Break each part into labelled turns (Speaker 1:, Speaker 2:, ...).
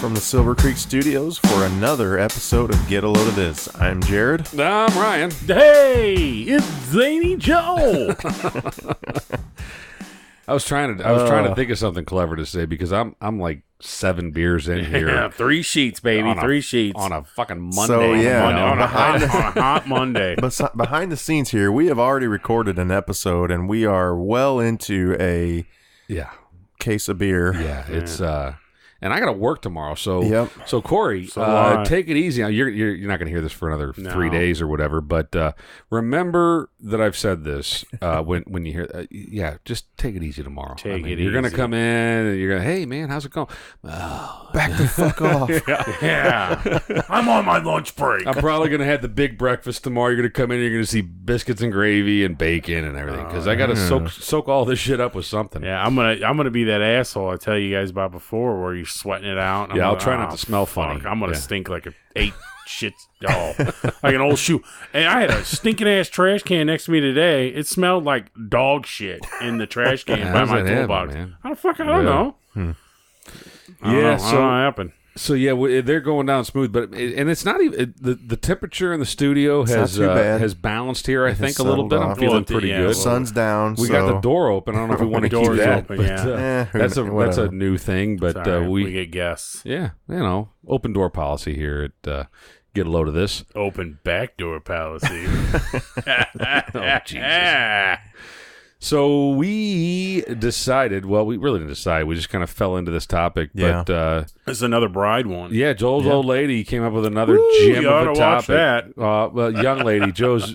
Speaker 1: from the Silver Creek Studios for another episode of Get a Load of This. I'm Jarod.
Speaker 2: I'm Ryan.
Speaker 3: Hey, it's Zany Joe.
Speaker 2: I was trying to think of something clever to say because I'm like 7 beers in here.
Speaker 3: Yeah, 3 sheets, baby. 3 sheets.
Speaker 2: On a fucking Monday.
Speaker 1: So, yeah.
Speaker 3: On a hot Monday.
Speaker 1: But behind the scenes here, we have already recorded an episode, and we are well into a case of beer.
Speaker 2: Yeah, it's and I got to work tomorrow, so
Speaker 1: Yep.
Speaker 2: So Corey, take it easy. Now, you're not going to hear this for another 3 days or whatever, but remember that I've said this when you hear just take it easy tomorrow. You're going to come in and you're going to, hey man, how's it going? Oh.
Speaker 1: Back the fuck off.
Speaker 3: Yeah. I'm on my lunch break.
Speaker 2: I'm probably going to have the big breakfast tomorrow. You're going to come in and you're going to see biscuits and gravy and bacon and everything because I got to soak all this shit up with something.
Speaker 3: Yeah, I'm gonna be that asshole I tell you guys about before where you're sweating it out.
Speaker 2: I'll try not to smell funny.
Speaker 3: I'm gonna stink like a 8 shit like an old shoe. And I had a stinking ass trash can next to me today. It smelled like dog shit in the trash can by my toolbox. I don't know. I don't know what happened.
Speaker 2: So yeah, they're going down smooth, but it's not even the temperature in the studio has balanced here. I think a little bit. I'm feeling pretty good.
Speaker 1: The sun's down.
Speaker 2: We got the door open. I don't know if we want to keep that.
Speaker 3: Open,
Speaker 2: but, that's a new thing. But
Speaker 3: we get guests.
Speaker 2: Yeah, open door policy here at Get a Load of This.
Speaker 3: Open backdoor policy.
Speaker 2: Oh Jesus. So we decided, well, we really didn't decide. We just kind of fell into this topic.
Speaker 1: Yeah.
Speaker 2: But
Speaker 3: it's another bride one.
Speaker 2: Yeah, Joel's old lady came up with another gem of a topic.
Speaker 3: Watch that.
Speaker 2: Well, young lady, Joe's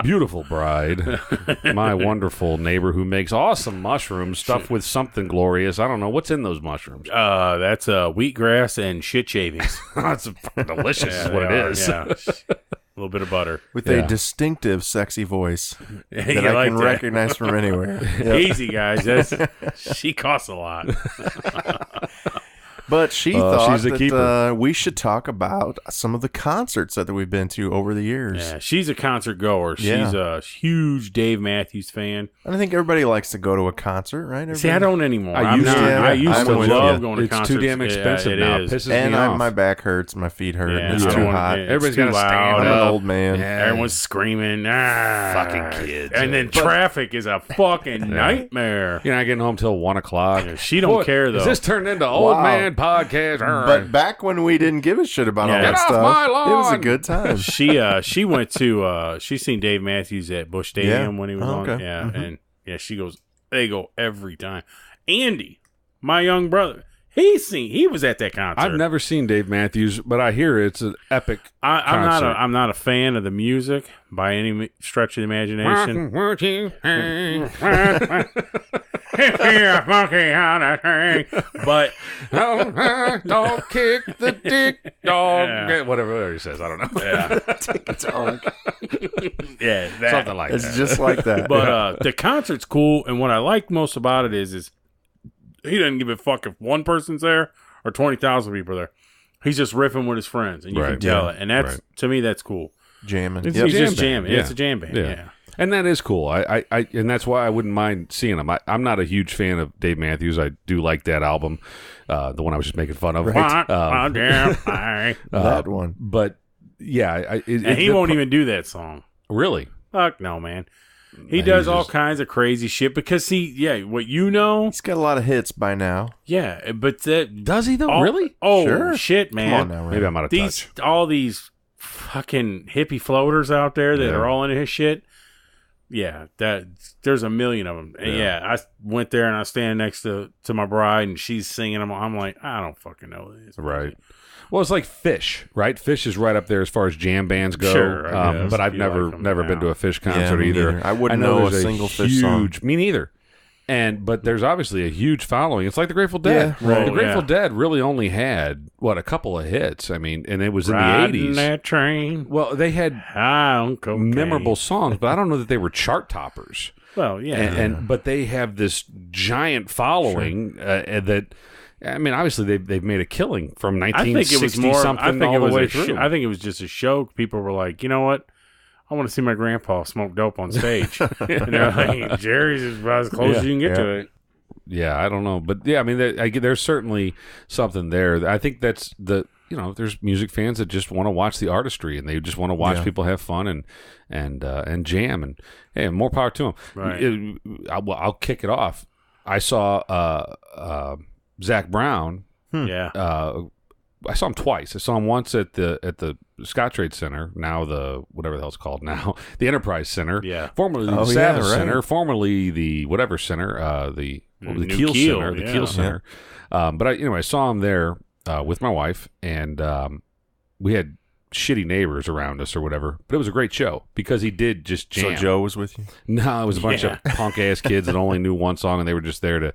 Speaker 2: beautiful bride, my wonderful neighbor who makes awesome mushrooms stuffed with something glorious. I don't know. What's in those mushrooms?
Speaker 3: That's wheatgrass and shit shavings.
Speaker 2: That's delicious is what it is.
Speaker 3: Yeah. A little bit of butter.
Speaker 1: With a distinctive, sexy voice that I can recognize from anywhere. Yep.
Speaker 3: Easy, guys. She costs a lot.
Speaker 1: But she thought that we should talk about some of the concerts that we've been to over the years.
Speaker 3: Yeah, she's a concert goer. She's a huge Dave Matthews fan.
Speaker 1: And I think everybody likes to go to a concert, right? Everybody?
Speaker 3: See, I don't anymore.
Speaker 2: I used
Speaker 3: to love going to concerts.
Speaker 2: It's too damn expensive now. It pisses me off.
Speaker 1: My back hurts, my feet hurt.
Speaker 3: Yeah,
Speaker 1: it's too hot.
Speaker 2: Everybody's got to stand
Speaker 1: I'm
Speaker 2: up.
Speaker 1: an old man.
Speaker 3: Yeah. Everyone's screaming.
Speaker 2: Fucking kids.
Speaker 3: And then traffic is a fucking nightmare.
Speaker 2: You're not getting home till 1 o'clock.
Speaker 3: Yeah, she don't care, though.
Speaker 2: Is this turned into old man podcast?
Speaker 1: But back when we didn't give a shit about all that stuff,
Speaker 2: my lawn.
Speaker 1: It was a good time.
Speaker 3: She went to she's seen Dave Matthews at Busch Stadium when he was on.
Speaker 1: Okay.
Speaker 3: Yeah, and she goes. They go every time. Andy, my young brother, he was at that concert.
Speaker 2: I've never seen Dave Matthews, but I hear it's an epic concert.
Speaker 3: I'm not a fan of the music by any stretch of the imagination. But
Speaker 2: don't kick the dick dog. Whatever he says, I don't know.
Speaker 3: Yeah,
Speaker 2: something like that.
Speaker 1: It's just like that.
Speaker 3: But the concert's cool, and what I like most about it is he doesn't give a fuck if one person's there or 20,000 people are there. He's just riffing with his friends, and you can tell it. And that's to me, that's cool.
Speaker 1: Jamming.
Speaker 3: He's just jamming. Yeah. It's a jam band. Yeah.
Speaker 2: And that is cool. I and that's why I wouldn't mind seeing him. I'm not a huge fan of Dave Matthews. I do like that album, the one I was just making fun of.
Speaker 1: Right.
Speaker 3: That
Speaker 1: one.
Speaker 3: But
Speaker 2: yeah,
Speaker 3: he won't even do that song.
Speaker 2: Really?
Speaker 3: Fuck no, man. He does all kinds of crazy shit because what you know,
Speaker 1: he's got a lot of hits by now.
Speaker 3: Yeah, but
Speaker 2: does he though? Really?
Speaker 3: Oh
Speaker 1: sure.
Speaker 3: Shit, man!
Speaker 1: Come on now,
Speaker 2: maybe I'm out of touch.
Speaker 3: All these fucking hippie floaters out there that are all into his shit. Yeah, there's a million of them. Yeah, I went there and I stand next to my bride and she's singing them. I'm like, I don't fucking know this.
Speaker 2: Right. Well, it's like Fish, right? Fish is right up there as far as jam bands go.
Speaker 3: Sure,
Speaker 2: but I've never been to a Fish concert either.
Speaker 1: I wouldn't know a single Fish song.
Speaker 2: Me neither. But there's obviously a huge following. It's like the Grateful Dead.
Speaker 1: Yeah, right.
Speaker 2: The Grateful Dead really only had a couple of hits. I mean, and it was in the '80s.
Speaker 3: That train.
Speaker 2: Well, they had memorable songs, but I don't know that they were chart toppers.
Speaker 3: Well, yeah,
Speaker 2: but they have this giant following that. I mean, obviously they've made a killing from 1960 something all the way through.
Speaker 3: I think it was just a show. People were like, you know what? I want to see my grandpa smoke dope on stage. And they're like, Jerry's is about as close as you can get to it.
Speaker 2: I don't know, but yeah, I mean, there's certainly something there. I think that's there's music fans that just want to watch the artistry and they just want to watch people have fun and jam, and hey, more power to them.
Speaker 3: Right.
Speaker 2: I'll kick it off. I saw Zach Brown. I saw him twice. I saw him once at the Scottrade Center, now the whatever the hell it's called now, the Enterprise Center.
Speaker 3: Yeah.
Speaker 2: Formerly the Savage Center, formerly the whatever center, the Keel Center, the Keel Center. But I saw him there with my wife, and we had shitty neighbors around us or whatever, but it was a great show because he did just jam.
Speaker 1: So Joe was with you?
Speaker 2: No, it was a bunch of punk ass kids that only knew one song, and they were just there to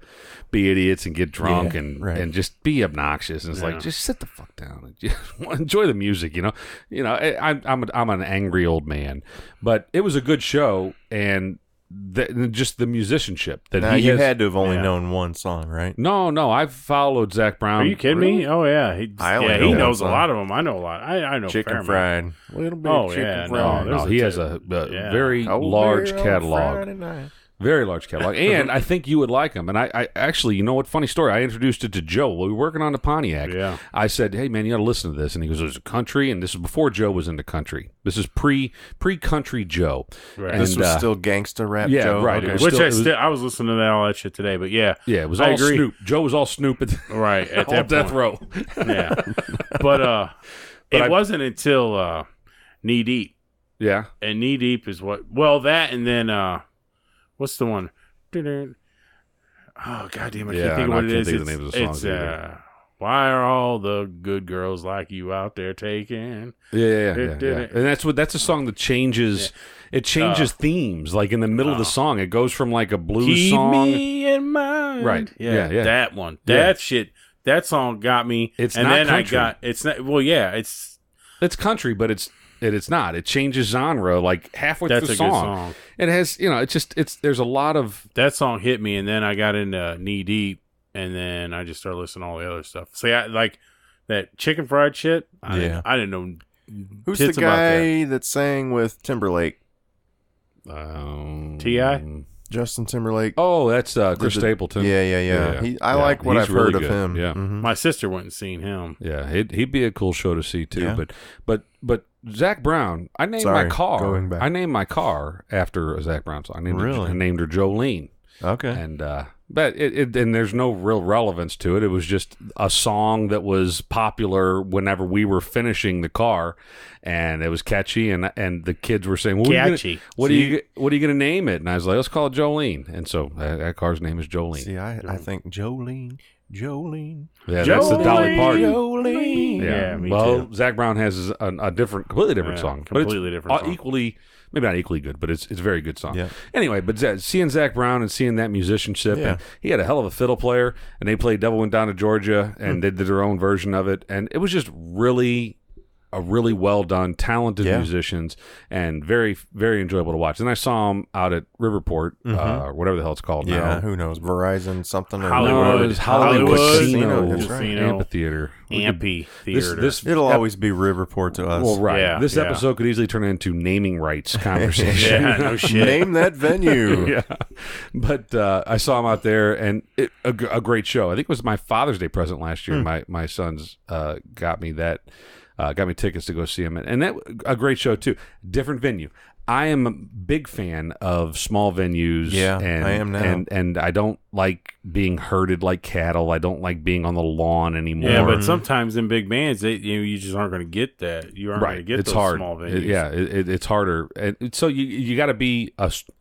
Speaker 2: be idiots and get drunk and just be obnoxious. And it's like, just sit the fuck down and just enjoy the music. I'm an angry old man, but it was a good show, and just the musicianship that
Speaker 1: now, you had to have only known one song, right?
Speaker 2: No, I've followed Zach Brown.
Speaker 3: Are you kidding me? Oh yeah, he knows a lot of them. I know a lot. I know
Speaker 1: Chicken Fried.
Speaker 3: Little bit chicken fried.
Speaker 2: No, he has a very large catalog. Very large catalog. And I think you would like him. And I actually, you know what, funny story, I introduced it to Joe while we were working on the Pontiac.
Speaker 3: Yeah.
Speaker 2: I said, hey, man, you got to listen to this. And he goes, there's a country, and this is before Joe was into country. This is pre-country Joe.
Speaker 1: Right. This was still gangsta rap Joe?
Speaker 2: Right.
Speaker 3: Okay. I was listening to all that shit today, but yeah.
Speaker 2: Yeah, it was all Snoop. Joe was all Snoop at
Speaker 3: that
Speaker 2: death row.
Speaker 3: Yeah. But it wasn't until Knee Deep.
Speaker 2: Yeah.
Speaker 3: And Knee Deep is that, and then what's the one? Oh, goddamn, I can't think of what it is.
Speaker 2: The name of the song.
Speaker 3: It's why are all the good girls like you out there taking?
Speaker 2: Yeah. And that's a song that changes. Yeah. It changes themes. Like in the middle of the song, it goes from like a blues song.
Speaker 3: Keep me in mind.
Speaker 2: Right. Yeah.
Speaker 3: That one. That shit. That song got me.
Speaker 2: It's and not then country.
Speaker 3: It's not. Well, yeah.
Speaker 2: It's country, but it's not. It changes genre like halfway through the
Speaker 3: That's
Speaker 2: song.
Speaker 3: a good song.
Speaker 2: It has, there's a lot of...
Speaker 3: That song hit me, and then I got into Knee Deep, and then I just started listening to all the other stuff. See, I like that Chicken Fried shit. I didn't know.
Speaker 1: Who's the guy that sang with Timberlake?
Speaker 3: T.I.?
Speaker 1: Justin Timberlake.
Speaker 2: Oh, that's Chris Stapleton.
Speaker 1: Yeah. I like what I've heard of him.
Speaker 2: Yeah.
Speaker 1: Mm-hmm.
Speaker 3: My sister went and seen him.
Speaker 2: Yeah, he'd be a cool show to see too. Yeah. But Zach Brown, I named my car. I named my car after a Zach Brown song. I named her Jolene.
Speaker 1: Okay.
Speaker 2: And but and there's no real relevance to it. It was just a song that was popular whenever we were finishing the car, and it was catchy. And the kids were saying,
Speaker 3: "Catchy.
Speaker 2: What are you going to name it?" And I was like, "Let's call it Jolene." And so that car's name is Jolene.
Speaker 1: See, I think Jolene.
Speaker 2: Yeah, that's the Dolly Parton.
Speaker 1: Jolene.
Speaker 2: Yeah,
Speaker 3: me
Speaker 2: too.
Speaker 3: Zach
Speaker 2: Brown has a completely different song.
Speaker 3: Completely different song.
Speaker 2: Equally, maybe not equally good, but it's a very good song.
Speaker 1: Yeah.
Speaker 2: Anyway, but seeing Zach Brown and seeing that musicianship, and he had a hell of a fiddle player, and they played Devil Went Down to Georgia, and they did their own version of it, and it was just really well done, talented musicians, and very, very enjoyable to watch. And I saw him out at Riverport, whatever the hell it's called now.
Speaker 1: Yeah, who knows? Verizon something.
Speaker 2: Hollywood Casino.
Speaker 3: That's right.
Speaker 2: Amphitheater.
Speaker 3: Amphitheater.
Speaker 1: It'll always be Riverport to us.
Speaker 2: Well, right.
Speaker 3: Yeah,
Speaker 2: this episode could easily turn into naming rights conversation.
Speaker 3: No shit.
Speaker 1: Name that venue.
Speaker 2: Yeah. But I saw him out there, and a great show. I think it was my Father's Day present last year. My sons got me that. Got me tickets to go see him, and that a great show too. Different venue. I am a big fan of small venues.
Speaker 1: Yeah, I am now.
Speaker 2: And I don't like being herded like cattle. I don't like being on the lawn anymore.
Speaker 3: Yeah, but sometimes in big bands, you just aren't going to get that. You aren't going to get those small venues.
Speaker 2: It's harder. And so you got to be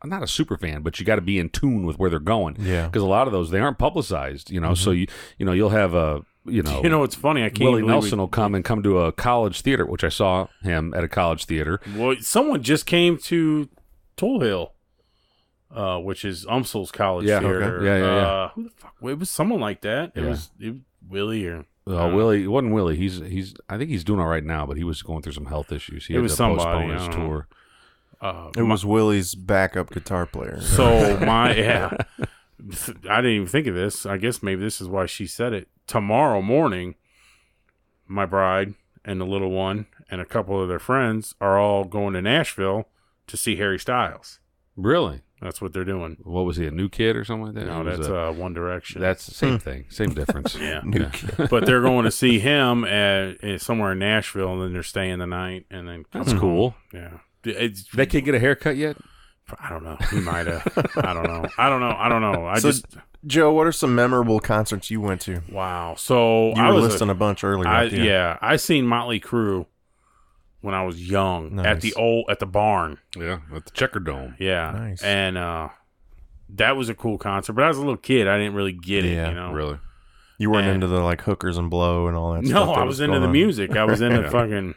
Speaker 2: not a super fan, but you got to be in tune with where they're going.
Speaker 1: Yeah,
Speaker 2: because a lot of those they aren't publicized. So you'll have a.
Speaker 3: It's funny. I can't.
Speaker 2: Willie Nelson will come to a college theater, which I saw him at a college theater.
Speaker 3: Well, someone just came to Toll Hill, which is Umsel's college theater.
Speaker 2: Okay. Yeah.
Speaker 3: Who the fuck? It was someone like that. It was Willie or.
Speaker 2: Willie. It wasn't Willie. He's. I think he's doing all right now, but he was going through some health issues. He had to postpone his tour.
Speaker 1: It was Willie's backup guitar player.
Speaker 3: So I didn't even think of this. I guess maybe this is why she said it. Tomorrow morning, my bride and the little one and a couple of their friends are all going to Nashville to see Harry Styles.
Speaker 2: Really?
Speaker 3: That's what they're doing.
Speaker 2: What was he, a New Kid or something like that?
Speaker 3: No, that's One Direction.
Speaker 2: That's the same thing, same difference.
Speaker 3: New Kid. But they're going to see him at somewhere in Nashville, and then they're staying the night, and then
Speaker 2: that's cool.
Speaker 3: Yeah,
Speaker 2: they can't get a haircut yet.
Speaker 3: I don't know. He might have. I don't know.
Speaker 1: Joe, what are some memorable concerts you went to?
Speaker 3: Wow. So
Speaker 1: you were listing a bunch earlier.
Speaker 3: Yeah, I seen Motley Crue when I was young at the barn.
Speaker 2: Yeah, at the Checker Dome.
Speaker 3: Yeah, nice. And that was a cool concert. But I was a little kid. I didn't really get it. You know,
Speaker 2: really.
Speaker 1: You weren't into the like hookers and blow and all that.
Speaker 3: No,
Speaker 1: stuff
Speaker 3: I was into the music. I was into fucking.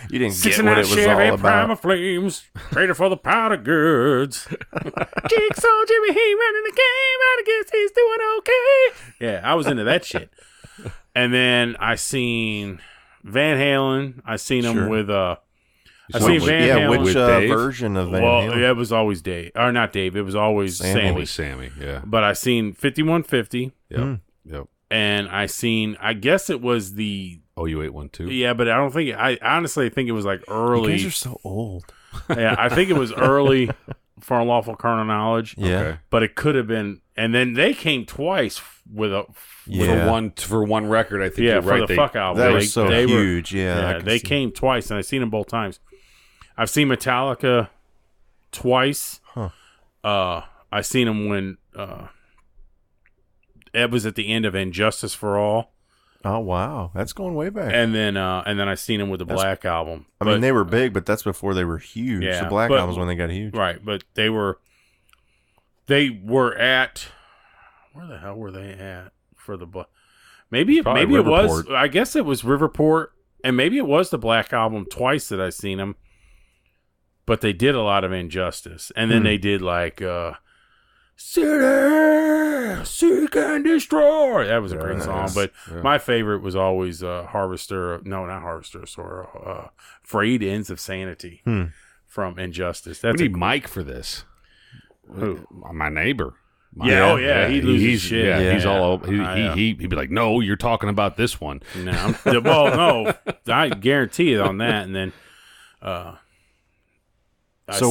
Speaker 1: You didn't get what it was all about.
Speaker 3: Prime of flames, traded for the powder goods. Jigsaw Jimmy, he running the game. I guess he's doing okay. Yeah, I was into that shit. And then I seen Van Halen. I seen him with I seen Van Halen.
Speaker 1: Which version of Van Halen?
Speaker 3: Well, it was always Dave, or not Dave. It was always Sammy.
Speaker 2: Always Sammy. Yeah.
Speaker 3: But I seen 5150.
Speaker 2: Yep.
Speaker 3: And I seen. I guess it was the.
Speaker 2: OU812.
Speaker 3: Yeah, but I don't think. I honestly think it was like early.
Speaker 1: You guys are so old.
Speaker 3: Yeah, I think it was early for Unlawful Carnal Knowledge.
Speaker 1: Yeah,
Speaker 2: okay.
Speaker 3: But it could have been. And then they came twice with
Speaker 2: for one record. I think.
Speaker 3: Yeah,
Speaker 2: you're
Speaker 3: for
Speaker 2: right.
Speaker 3: the fuck album.
Speaker 1: That was so huge.
Speaker 3: They came twice, and I've seen them both times. I've seen Metallica twice.
Speaker 1: Huh.
Speaker 3: I seen them when Ed was at the end of Injustice for All.
Speaker 1: Oh wow, that's going way back.
Speaker 3: And then I seen them with the Black Album.
Speaker 1: I mean, they were big, but that's before they were huge.
Speaker 3: Yeah,
Speaker 1: the Black Album was when they got huge,
Speaker 3: right? But they were at where the hell were they at for the maybe
Speaker 2: Riverport.
Speaker 3: It was. I guess it was Riverport, and maybe it was the Black Album twice that I seen them. But they did a lot of Injustice, and then they did like. City, seek and destroy. That was a great song, but my favorite was always Harvester. No, not Harvester. Sorry, Frayed Ends of Sanity from Injustice.
Speaker 2: We need Mike for this.
Speaker 3: Who?
Speaker 2: My neighbor.
Speaker 3: He loses shit.
Speaker 2: Yeah, he's all over. He'd be like, "No, you're talking about this one."
Speaker 3: No, no, I guarantee it on that. And then,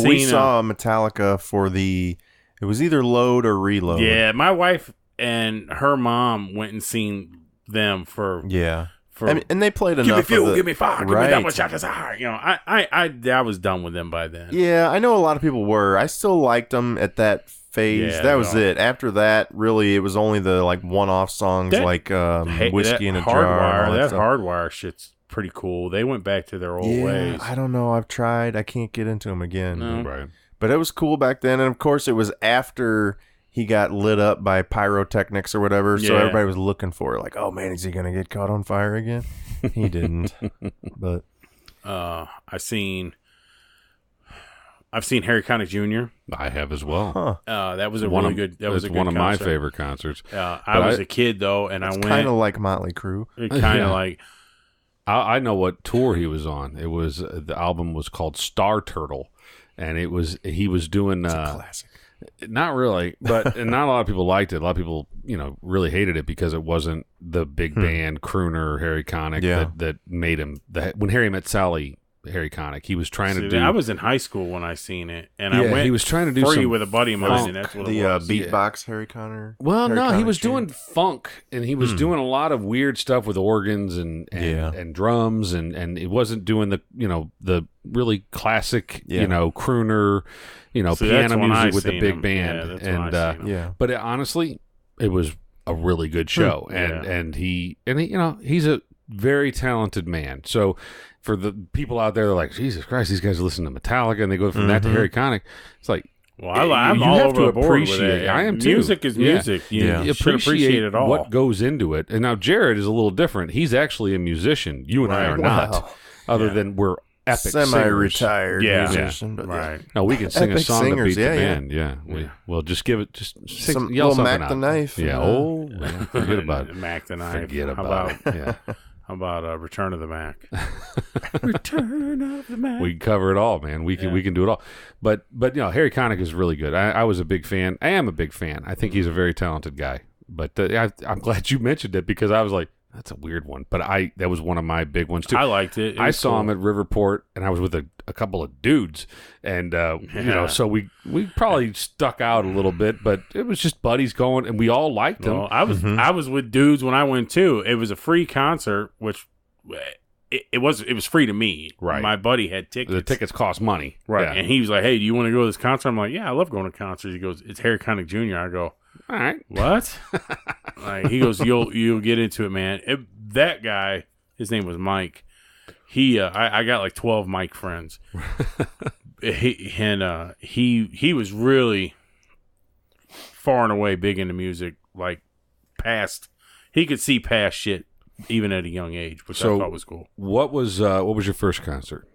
Speaker 1: we saw Metallica for the. It was either Load or Reload.
Speaker 3: Yeah, my wife and her mom went and seen them for.
Speaker 1: Yeah. And they played enough.
Speaker 3: Give me fuel, give me
Speaker 1: right.
Speaker 3: fire, give me that much I desire. You know, I was done with them by then.
Speaker 1: Yeah, I know a lot of people were. I still liked them at that phase.
Speaker 3: Yeah,
Speaker 1: that was it. After that, really, it was only the like one-off songs like Whiskey in a Jar.
Speaker 3: That Hardwire shit's pretty cool. They went back to their old ways.
Speaker 1: I don't know. I've tried. I can't get into them again.
Speaker 3: No.
Speaker 2: Right.
Speaker 1: But it was cool back then, and of course, it was after he got lit up by pyrotechnics or whatever. So everybody was looking for it, like, "Oh man, is he gonna get caught on fire again?" He didn't. But
Speaker 3: I've seen Harry Connick Jr.
Speaker 2: I have as well.
Speaker 3: Huh. That was a really good. That was a good
Speaker 2: one of my
Speaker 3: concert.
Speaker 2: favorite concerts.
Speaker 3: I was a kid though, and I went
Speaker 1: kind of like Motley Crue.
Speaker 3: Kind of like.
Speaker 2: I know what tour he was on. It was the album was called Star Turtle. And he was doing
Speaker 1: it's a classic.
Speaker 2: Not really, but and not a lot of people liked it. A lot of people, really hated it because it wasn't the big band crooner Harry Connick that made him. When Harry Met Sally, Harry Connick, he was trying to do.
Speaker 3: I was in high school when I seen it, and I went.
Speaker 2: He was trying to do
Speaker 3: free with a buddy of mine, and that's what it was.
Speaker 1: Beatbox Harry Connick.
Speaker 2: Well,
Speaker 1: Harry
Speaker 2: no,
Speaker 1: Connick
Speaker 2: he was
Speaker 1: Jr.
Speaker 2: doing funk, and he was doing a lot of weird stuff with organs and drums, and it wasn't doing the really classic crooner piano music with the big band. But honestly, it was a really good show, and he's a very talented man. So for the people out there, they're like, Jesus Christ, these guys listen to Metallica, and they go from that to Harry Connick. It's like,
Speaker 3: well, I'm all over board with it.
Speaker 2: I am too.
Speaker 3: Music is music. You appreciate it all.
Speaker 2: What goes into it. And now Jarod is a little different. He's actually a musician. You and I are not. Other than we're epic
Speaker 1: semi-retired musician.
Speaker 3: But right.
Speaker 2: No, we can sing a song
Speaker 1: singers,
Speaker 2: to beat the band. Yeah. Well, just give it,
Speaker 1: little
Speaker 2: yell something
Speaker 1: Mac
Speaker 2: out.
Speaker 1: the Knife.
Speaker 2: Yeah. Forget about it.
Speaker 3: Mac the Knife.
Speaker 2: Forget about it.
Speaker 3: How about Return of the Mac? Return of the Mac.
Speaker 2: We can cover it all, man. We can do it all. But Harry Connick is really good. I was a big fan. I am a big fan. I think he's a very talented guy. But I'm glad you mentioned it because I was like, That's a weird one, but that was one of my big ones too.
Speaker 3: I liked it.
Speaker 2: I saw him at Riverport, and I was with a couple of dudes, and so we probably stuck out a little bit, but it was just buddies going, and we all liked them.
Speaker 3: Well, I was with dudes when I went too. It was a free concert, which it was free to me.
Speaker 2: Right.
Speaker 3: My buddy had tickets.
Speaker 2: The tickets cost money,
Speaker 3: right?
Speaker 2: Yeah.
Speaker 3: And he was like, "Hey, do you want to go to this concert?" I'm like, "Yeah, I love going to concerts." He goes, "It's Harry Connick Jr." I go,
Speaker 2: "All right,
Speaker 3: what?" He goes, "You'll get into it, man." That guy, his name was Mike. I got like 12 Mike friends. He was really far and away big into music, like past. He could see past shit even at a young age, which I thought was cool.
Speaker 2: What was your first concert?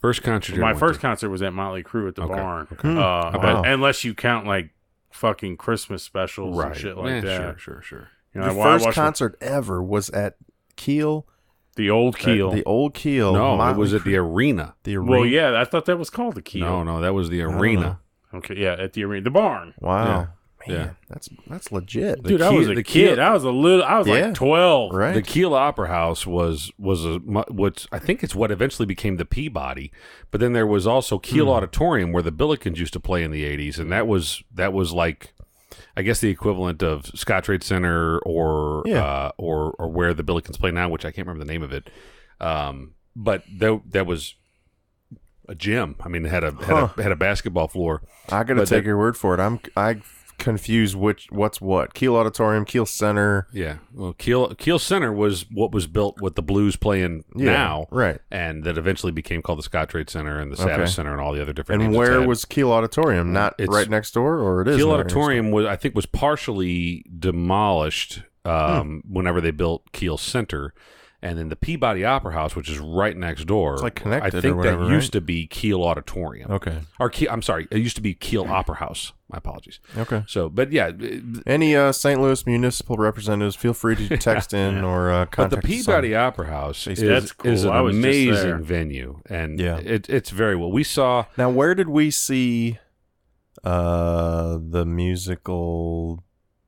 Speaker 2: First concert?
Speaker 3: My first concert was at Motley Crue at the barn.
Speaker 2: Okay.
Speaker 3: Unless you count like fucking Christmas specials and shit like that.
Speaker 2: Sure.
Speaker 3: You know,
Speaker 1: the first concert ever was at Kiel.
Speaker 3: The old Kiel.
Speaker 1: The old Kiel.
Speaker 2: No,
Speaker 1: Motley
Speaker 2: it was at the arena.
Speaker 1: The arena.
Speaker 3: Well, yeah, I thought that was called the Kiel.
Speaker 2: No, that was the arena.
Speaker 3: Okay, yeah, at the arena. The barn.
Speaker 1: Wow.
Speaker 2: Yeah.
Speaker 1: Man, that's legit.
Speaker 3: Dude, I was a kid. I was like 12.
Speaker 1: Right.
Speaker 2: The Kiel Opera House was what I think it's what eventually became the Peabody, but then there was also Kiel Auditorium where the Billikens used to play in the 80s, and that was like, I guess, the equivalent of Scottrade Center or where the Billikens play now, which I can't remember the name of it. But that was a gym. I mean, it had a basketball floor.
Speaker 1: I got to take your word for it. I confused what's what. Kiel Auditorium, Kiel Center.
Speaker 2: Yeah. Well, Kiel Center was what was built with the Blues playing now.
Speaker 1: Right.
Speaker 2: And that eventually became called the Scottrade Center and the Savage Center and all the other different
Speaker 1: names. And where was Kiel Auditorium? Not right next door, or it is?
Speaker 2: Kiel Auditorium was partially demolished whenever they built Kiel Center. And then the Peabody Opera House, which is right next door,
Speaker 1: it's like connected.
Speaker 2: I think
Speaker 1: or whatever,
Speaker 2: that used to be Kiel Auditorium.
Speaker 1: Okay.
Speaker 2: Or I'm sorry, it used to be Kiel Opera House. My apologies.
Speaker 1: Okay.
Speaker 2: So, but yeah,
Speaker 1: any St. Louis municipal representatives, feel free to text in or contact.
Speaker 2: But the Peabody Opera House is an amazing venue, and it's very well. We saw.
Speaker 1: Now, where did we see the musical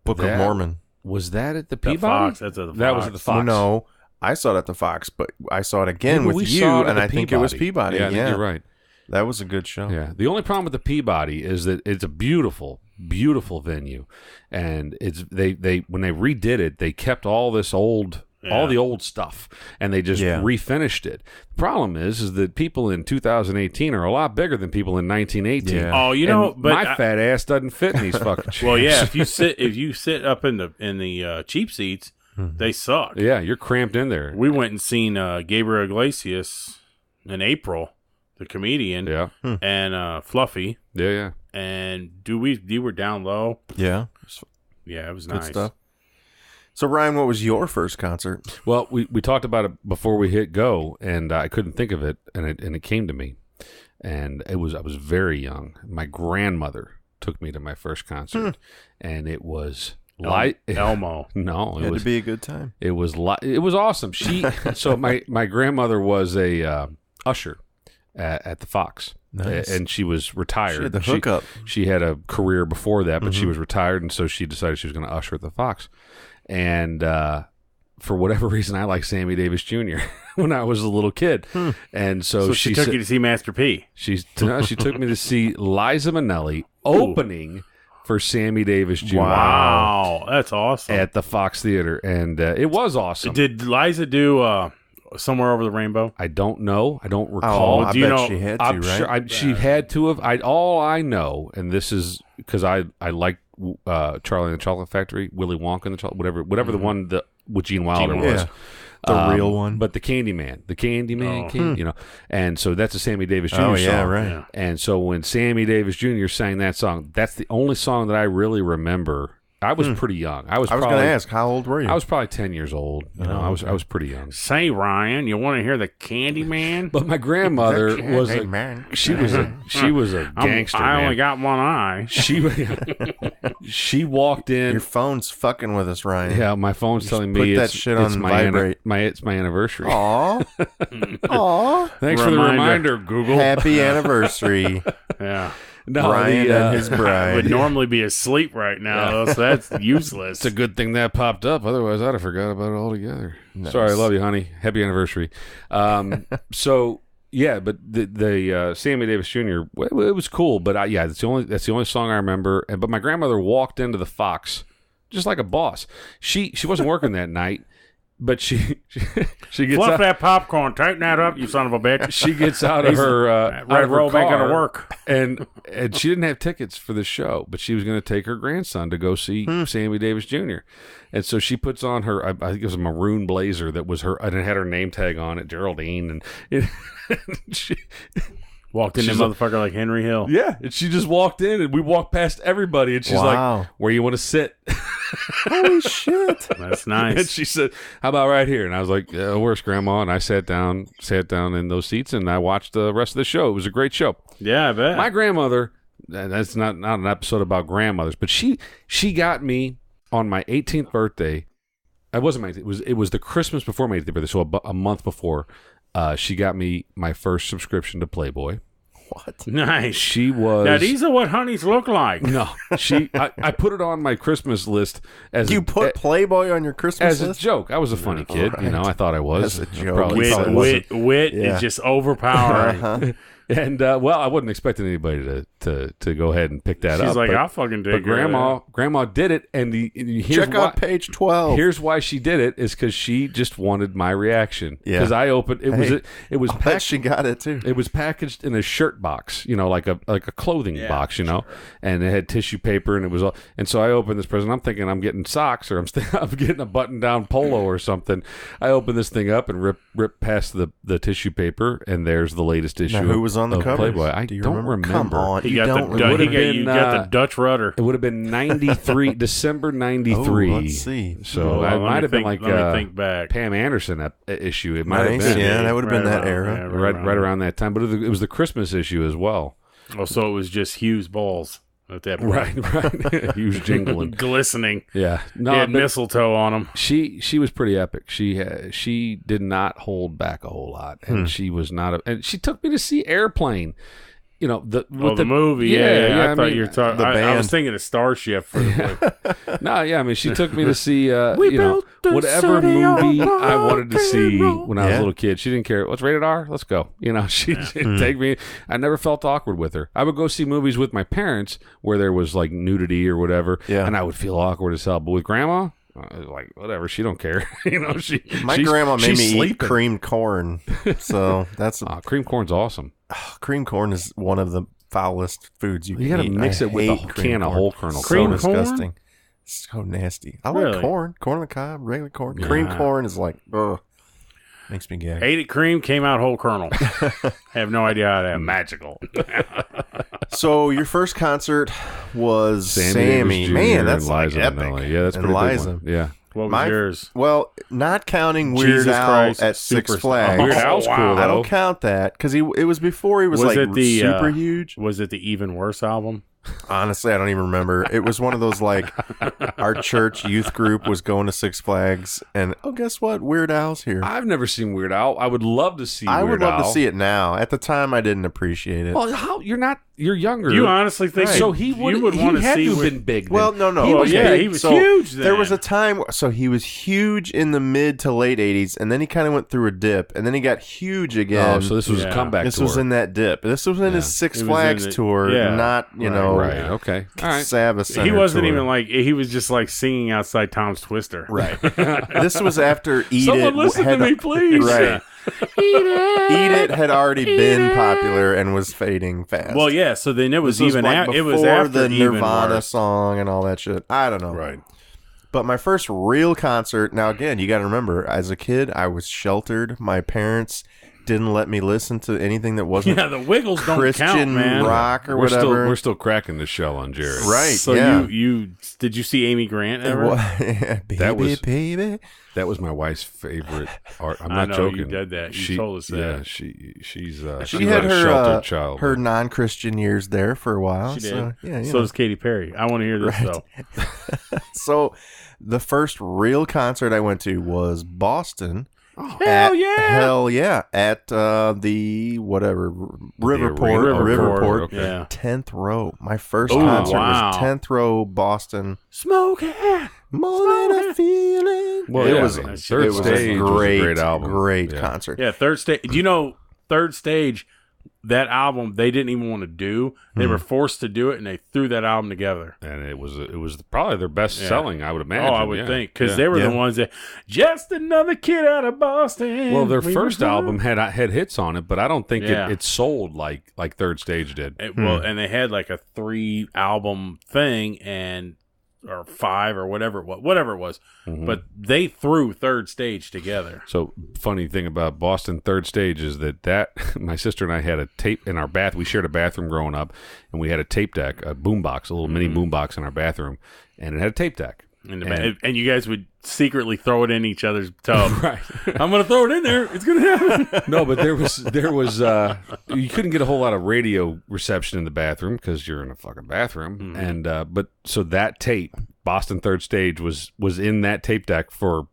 Speaker 1: Book of Mormon?
Speaker 2: Was that at the Peabody?
Speaker 3: Fox. That's at the Fox.
Speaker 2: That was at the Fox.
Speaker 1: No. I saw it at the Fox, but I saw it again with you, and I think it was Peabody.
Speaker 2: Yeah, I think you're right.
Speaker 1: That was a good show.
Speaker 2: Yeah. The only problem with the Peabody is that it's a beautiful, beautiful venue, and they when they redid it, they kept all this old. Yeah. All the old stuff, and they just refinished it. The problem is that people in 2018 are a lot bigger than people in 1918.
Speaker 1: Yeah.
Speaker 3: Oh, you know, but
Speaker 2: my fat ass doesn't fit in these fucking chairs.
Speaker 3: Well, yeah, if you sit up in the cheap seats, they suck.
Speaker 2: Yeah, you're cramped in there.
Speaker 3: We went and seen Gabriel Iglesias in April, the comedian, and Fluffy.
Speaker 2: Yeah.
Speaker 3: And we were down low.
Speaker 1: Yeah.
Speaker 3: Yeah, it was
Speaker 1: good
Speaker 3: nice
Speaker 1: stuff. So, Ryan, what was your first concert?
Speaker 2: Well, we talked about it before we hit go, and I couldn't think of it, and it came to me, and I was very young. My grandmother took me to my first concert, and it was
Speaker 3: Elmo.
Speaker 1: No, it had to be a good time.
Speaker 2: It was awesome. So my grandmother was a usher at the Fox.
Speaker 1: Nice.
Speaker 2: And she was retired.
Speaker 1: She had the hookup.
Speaker 2: She had a career before that, but she was retired, and so she decided she was going to usher at the Fox. And for whatever reason, I liked Sammy Davis Jr. when I was a little kid. And so
Speaker 3: she took you to see Master P.
Speaker 2: She took me to see Liza Minnelli opening for Sammy Davis Jr.
Speaker 3: Wow, that's awesome.
Speaker 2: At the Fox Theater, and it was awesome.
Speaker 3: Did Liza do Somewhere Over the Rainbow?
Speaker 2: I don't know. I don't recall.
Speaker 1: I bet she had to, right?
Speaker 2: Sure, she had to have. All I know, and this is because I like Charlie and the Chocolate Factory, Willy Wonka and the Chocolate, whatever the one that with Gene Wilder was.
Speaker 1: Yeah. The real one.
Speaker 2: But the Candyman, you know. And so that's a Sammy Davis Jr.
Speaker 1: Oh,
Speaker 2: song.
Speaker 1: yeah, right.
Speaker 2: And so when Sammy Davis Jr. sang that song, that's the only song that I really remember. I was pretty young. I was going to
Speaker 1: ask, how old were you?
Speaker 2: I was probably 10 years old. I was pretty young.
Speaker 3: Say, Ryan, you want to hear the Candyman?
Speaker 2: But my grandmother was a gangster.
Speaker 3: I only got one eye.
Speaker 2: She walked in.
Speaker 1: Your phone's fucking with us, Ryan.
Speaker 2: Yeah, my phone's telling me
Speaker 1: that shit on vibrate.
Speaker 2: It's my anniversary.
Speaker 1: Aw.
Speaker 2: Thanks for the reminder, Google.
Speaker 1: Happy anniversary.
Speaker 3: Yeah.
Speaker 1: Ryan and his bride.
Speaker 3: I would normally be asleep right now, so that's useless.
Speaker 2: It's a good thing that popped up. Otherwise, I'd have forgot about it altogether.
Speaker 1: Nice.
Speaker 2: Sorry, I love you, honey. Happy anniversary. So yeah, but the Sammy Davis Jr. It was cool, but that's the only song I remember. But my grandmother walked into the Fox just like a boss. She wasn't working that night. But she gets
Speaker 3: Fluff
Speaker 2: out,
Speaker 3: that popcorn, tighten that up, you son of a bitch.
Speaker 2: She gets out of her
Speaker 3: roll back into work,
Speaker 2: and she didn't have tickets for the show, but she was going to take her grandson to go see Sammy Davis Jr. And so she puts on her, I think it was a maroon blazer that was her, and it had her name tag on it, Geraldine, and she
Speaker 3: walked in, motherfucker, like Henry Hill.
Speaker 2: Yeah, and she just walked in, and we walked past everybody, and she's like, "Where you want to sit?"
Speaker 1: Holy shit,
Speaker 3: that's nice.
Speaker 2: And she said, "How about right here?" And I was like, "Where's Grandma?" And I sat down in those seats, and I watched the rest of the show. It was a great show.
Speaker 3: Yeah, I bet.
Speaker 2: My grandmother. That's not an episode about grandmothers, but she got me on my 18th birthday. It wasn't my. It was the Christmas before my 18th birthday, so a month before. She got me my first subscription to Playboy.
Speaker 1: What?
Speaker 3: Nice.
Speaker 2: She was.
Speaker 3: Now these are what honeys look like.
Speaker 2: No, I put it on my Christmas list as
Speaker 1: you put Playboy on your Christmas list
Speaker 2: as a joke. I was a funny kid,
Speaker 1: right.
Speaker 2: I thought I was
Speaker 1: as a joke.
Speaker 3: Wit is just overpowering.
Speaker 1: Uh-huh.
Speaker 2: And well, I wasn't expecting anybody to go ahead and pick that up.
Speaker 3: She's like, I'll fucking do it.
Speaker 2: But Grandma did it, and
Speaker 1: check out page 12.
Speaker 2: Here's why she did it is because she just wanted my reaction.
Speaker 1: Yeah.
Speaker 2: Because I opened it was packaged.
Speaker 1: She got it too.
Speaker 2: It was packaged in a shirt box, like a clothing box,
Speaker 3: sure.
Speaker 2: and it had tissue paper, and it was all. And so I opened this present. I'm thinking I'm getting socks, or I'm getting a button down polo or something. I opened this thing up and rip past the tissue paper, and there's the latest issue.
Speaker 1: Now, who was on the cover?
Speaker 2: Playboy. I don't remember.
Speaker 1: Come on,
Speaker 3: you got the Dutch rudder.
Speaker 2: It would have been 93, December 93.
Speaker 1: Oh, let's see.
Speaker 2: So it might have been like
Speaker 3: let me think back.
Speaker 2: Pam Anderson issue. It might have been.
Speaker 1: Yeah, that would have been that era.
Speaker 3: Yeah,
Speaker 2: right around that time. But it was the Christmas issue as well.
Speaker 3: Oh, so it was just Hugh's balls at that point.
Speaker 2: Right. Huge jingling.
Speaker 3: Glistening.
Speaker 2: Yeah. No,
Speaker 3: he had mistletoe on him.
Speaker 2: She was pretty epic. She did not hold back a whole lot. And she was not and she took me to see Airplane. The
Speaker 3: movie, yeah. I thought you were talking. I was
Speaker 1: band.
Speaker 3: thinking of Starship for the
Speaker 2: No, yeah. I mean, she took me to see, whatever movie I wanted to see when I was a little kid. She didn't care. What's rated R? Let's go. She'd take me. I never felt awkward with her. I would go see movies with my parents where there was like nudity or whatever, and I would feel awkward as hell. But with Grandma, like whatever, she don't care.
Speaker 1: My grandma made me eat creamed corn, so that's
Speaker 2: creamed corn's awesome.
Speaker 1: Creamed corn is one of the foulest foods you can eat.
Speaker 2: You got to mix it with a can of whole kernel.
Speaker 3: Cream
Speaker 1: so disgusting. So nasty. I like corn on the cob, regular corn. Yeah. Creamed corn is like, ugh. Makes me gag.
Speaker 3: Ate it cream, came out whole kernel. Have no idea how that magical.
Speaker 1: So your first concert was Sammy. Man, that's like epic.
Speaker 2: Yeah, that's pretty
Speaker 1: Liza.
Speaker 2: good one. Yeah.
Speaker 3: What was yours?
Speaker 1: Well, not counting Weird Al at Six Flags.
Speaker 2: Weird Al's cool, though.
Speaker 1: I don't count that because it was before he was like super huge.
Speaker 3: Was it the Even Worse album?
Speaker 1: Honestly, I don't even remember. It was one of those like our church youth group was going to Six Flags, and guess what? Weird Al's here.
Speaker 2: I've never seen Weird Al. I would love to see. I
Speaker 1: would love to see it now. At the time, I didn't appreciate it.
Speaker 2: Well, how you're younger.
Speaker 3: You honestly think
Speaker 2: so? He would want to see. Have been big. Then.
Speaker 1: Well, no.
Speaker 3: He was big. He was huge. Then.
Speaker 1: There was a time. So he was huge in the mid to late '80s, and then he kind of went through a dip, and then he got huge again.
Speaker 2: Oh, so this was a comeback.
Speaker 1: This
Speaker 2: tour.
Speaker 1: Was in that dip. This was in his Six Flags tour, not
Speaker 2: Right. Okay. All right.
Speaker 1: Savas Center
Speaker 3: he wasn't
Speaker 1: tour.
Speaker 3: even like he was just like singing outside Tom's Twister.
Speaker 1: Right. This was after Eat
Speaker 3: Someone
Speaker 1: It.
Speaker 3: Listen to me, please.
Speaker 1: Right. Eat It had already been popular and was fading fast.
Speaker 3: Well, yeah. So then it was
Speaker 1: this
Speaker 3: even
Speaker 1: was
Speaker 3: it was after
Speaker 1: the Nirvana
Speaker 3: Worse.
Speaker 1: song and all that shit. I don't know.
Speaker 2: Right.
Speaker 1: But my first real concert. Now again, you got to remember, as a kid, I was sheltered. My parents didn't let me listen to anything that wasn't
Speaker 3: the Wiggles don't
Speaker 1: Christian
Speaker 3: count, man.
Speaker 1: rock or whatever.
Speaker 2: We're still cracking the shell on Jarod.
Speaker 1: Right.
Speaker 3: So you did you see Amy Grant ever?
Speaker 1: Baby.
Speaker 2: That was my wife's favorite art. I'm
Speaker 3: I
Speaker 2: not
Speaker 3: know,
Speaker 2: joking.
Speaker 3: You did that. You told us that.
Speaker 2: Yeah, she's
Speaker 1: she had
Speaker 2: a
Speaker 1: her
Speaker 2: sheltered child.
Speaker 1: Her non-Christian years there for a while.
Speaker 3: She did.
Speaker 1: So, yeah,
Speaker 3: so does Katy Perry. I want to hear this though.
Speaker 1: So the first real concert I went to was Boston.
Speaker 3: Hell yeah!
Speaker 1: At the whatever Riverport.
Speaker 2: Okay.
Speaker 3: Yeah.
Speaker 1: 10th row. My first concert was 10th row Boston.
Speaker 3: Smoking
Speaker 1: more than a feeling.
Speaker 2: Well,
Speaker 1: it was
Speaker 2: Third Stage was a great album.
Speaker 1: Great concert.
Speaker 3: Yeah, Third Stage. Do you know Third Stage? That album they didn't even want to do. They were forced to do it, and they threw that album together.
Speaker 2: And it was probably their best selling, I would imagine.
Speaker 3: Oh, I would think, because they were the ones that just another kid out of Boston.
Speaker 2: Well, their first album had hits on it, but I don't think it sold like Third Stage did.
Speaker 3: Well, and they had like a 3 album thing, or 5 or whatever it was. But they threw Third Stage together.
Speaker 2: So funny thing about Boston Third Stage is that my sister and I had a tape in our bath. We shared a bathroom growing up, and we had a tape deck, a boombox, a little mini boombox in our bathroom, and it had a tape deck.
Speaker 3: And you guys would secretly throw it in each other's tub.
Speaker 2: Right.
Speaker 3: I'm going to throw it in there. It's going to happen.
Speaker 2: No, but there was you couldn't get a whole lot of radio reception in the bathroom because you're in a fucking bathroom. And but so that tape, Boston Third Stage, was in that tape deck for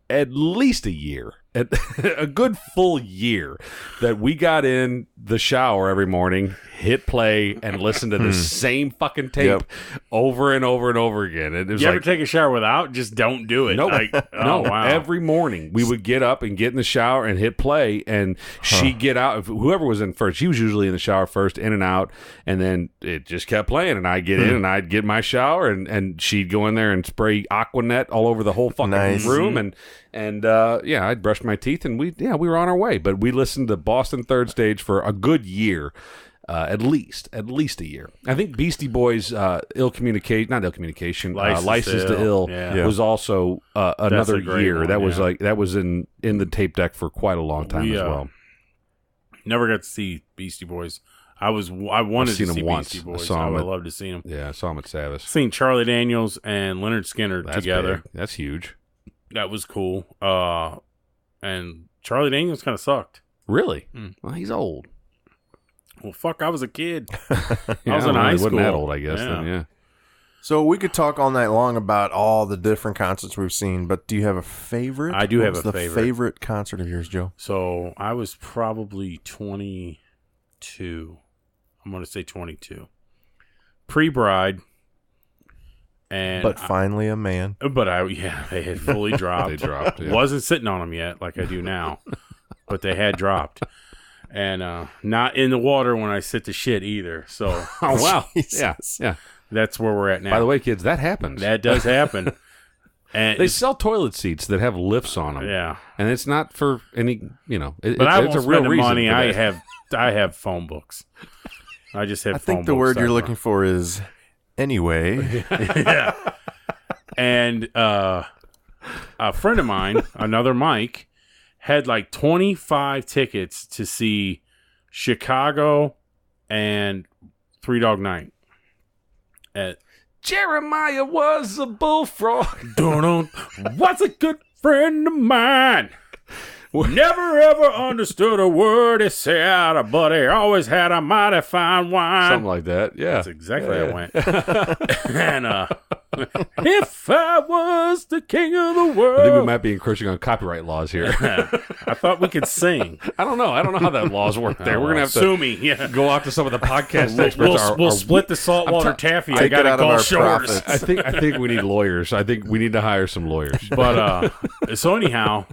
Speaker 2: at least a year. A good full year that we got in the shower every morning, hit play, and listen to the same fucking tape over and over and over again. It was
Speaker 3: you ever take a shower without? Just don't do it.
Speaker 2: Nope.
Speaker 3: No. Wow.
Speaker 2: Every morning we would get up and get in the shower and hit play, and she'd get out. Whoever was in first, she was usually in the shower first, in and out, and then it just kept playing. And I'd get in and I'd get my shower, and she'd go in there and spray Aquanet all over the whole fucking room, and I'd brush my teeth, and we were on our way. But we listened to Boston Third Stage for a good year, at least a year. I think Beastie Boys' License to Ill was also another year.
Speaker 3: One,
Speaker 2: that was in the tape deck for quite a long time as well.
Speaker 3: Never got to see Beastie Boys. I wanted to see
Speaker 2: once.
Speaker 3: Beastie Boys. I would love to see them.
Speaker 2: Yeah, I saw them at Savas.
Speaker 3: Seen Charlie Daniels and Leonard Skinner together.
Speaker 2: Big. That's huge.
Speaker 3: That was cool. And Charlie Daniels kind of sucked.
Speaker 2: Really? Well, he's old.
Speaker 3: Well, fuck, I was a kid.
Speaker 2: I
Speaker 3: was in high school.
Speaker 2: Wasn't that old, I guess. Then, yeah.
Speaker 1: So we could talk all night long about all the different concerts we've seen, but do you have a favorite?
Speaker 3: I do have
Speaker 1: a favorite. Favorite concert of yours, Joe?
Speaker 3: So I was probably 22. I'm going to say 22. Pre-Bride.
Speaker 1: But finally a man.
Speaker 3: But they had fully dropped.
Speaker 2: They dropped. Yeah.
Speaker 3: Wasn't sitting on them yet like I do now, but they had dropped. And not in the water when I sit to shit either. So,
Speaker 2: oh wow,
Speaker 1: Jesus.
Speaker 2: yeah.
Speaker 3: That's where we're at now.
Speaker 2: By the way, kids, that happens.
Speaker 3: That does happen. And
Speaker 2: they sell toilet seats that have lifts on them.
Speaker 3: Yeah,
Speaker 2: and it's not for any,
Speaker 3: but I won't
Speaker 2: it's a real
Speaker 3: spend the money.
Speaker 2: I
Speaker 3: have phone books. I just have.
Speaker 1: I think the word you're looking for is anyway.
Speaker 3: Yeah. And a friend of mine, another Mike, had like 25 tickets to see Chicago and Three Dog Night.
Speaker 2: Jeremiah was a bullfrog.
Speaker 3: What's a good friend of mine? Never ever understood a word he said, but he always had a mighty fine wine.
Speaker 2: Something like that, yeah.
Speaker 3: That's exactly how it went. And if I was the king of the world.
Speaker 2: I think we might be encroaching on copyright laws here.
Speaker 3: I thought we could sing.
Speaker 2: I don't know how that laws work there. We're gonna have to
Speaker 3: sue me. Yeah.
Speaker 2: Go out to some of the podcast experts.
Speaker 3: We'll split the saltwater taffy. I got to call Shores.
Speaker 2: I think we need lawyers. I think we need to hire some lawyers.
Speaker 3: But so anyhow,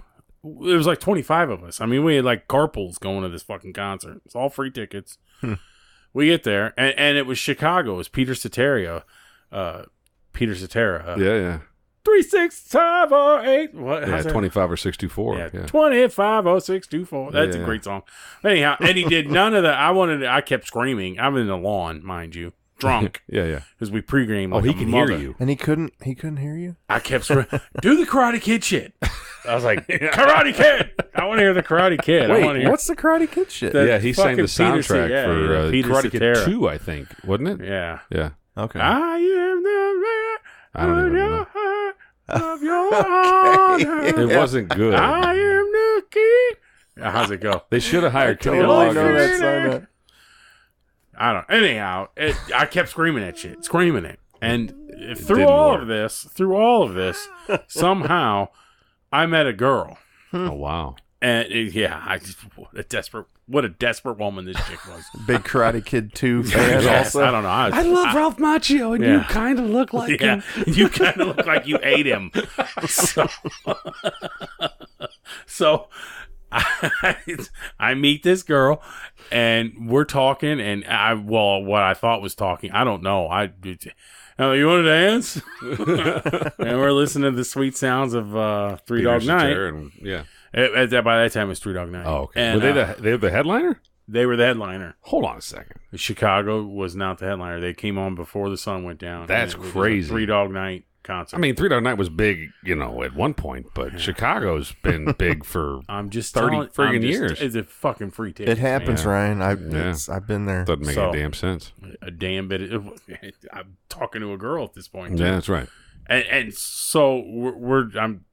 Speaker 3: it was like 25 of us. I mean, we had like carpools going to this fucking concert. It's all free tickets. We get there, and it was Chicago. It was Peter Cetera. Yeah. 36508. What?
Speaker 2: Yeah, 25 or 624.
Speaker 3: Yeah, 250624. That's a great song. Anyhow, and he did none of that. I kept screaming. I'm in the lawn, mind you. Drunk.
Speaker 2: Yeah.
Speaker 3: Because we pregame.
Speaker 2: He can hear you.
Speaker 1: And he couldn't hear you?
Speaker 3: I kept screaming, do the Karate Kid shit. I was like, Karate Kid. I want to hear the Karate Kid.
Speaker 1: Wait, what's the Karate Kid shit?
Speaker 2: He sang the soundtrack for Karate Kid 2, I think. Wasn't it?
Speaker 3: Yeah.
Speaker 2: Yeah.
Speaker 1: Okay.
Speaker 3: I am the man.
Speaker 2: I don't even know.
Speaker 3: Of your honor.
Speaker 2: It wasn't good.
Speaker 3: I am the king. How's it go?
Speaker 2: They should have hired Kenny
Speaker 1: Totally know
Speaker 2: Loggins.
Speaker 1: that song.
Speaker 3: I don't. Anyhow, I kept screaming that shit, screaming it, and through all of this, somehow, I met a girl.
Speaker 2: Oh, wow.
Speaker 3: And what a desperate woman this chick was.
Speaker 1: Big Karate Kid 2 fan also.
Speaker 3: I don't know.
Speaker 2: I love Ralph Macchio, and you kind of look like him.
Speaker 3: You kind of look like you ate him. So I meet this girl, and we're talking, and what I thought was talking, I don't know. You want to dance? And we're listening to the sweet sounds of Three Dog Night.
Speaker 2: And,
Speaker 3: By that time, it was 3 Dog Night.
Speaker 2: Oh, okay.
Speaker 3: And,
Speaker 2: were they the headliner?
Speaker 3: They were the headliner.
Speaker 2: Hold on a second.
Speaker 3: Chicago was not the headliner. They came on before the sun went down.
Speaker 2: That's crazy.
Speaker 3: 3 Dog Night concert.
Speaker 2: I mean, 3 Dog Night was big, at one point, but Chicago's been big for
Speaker 3: I'm just
Speaker 2: 30 friggin' years.
Speaker 3: It's a fucking free ticket.
Speaker 1: It happens,
Speaker 3: man.
Speaker 1: Ryan. I've been there.
Speaker 2: Doesn't make a damn sense.
Speaker 3: A damn bit. I'm talking to a girl at this point.
Speaker 2: Yeah, that's right.
Speaker 3: And so I'm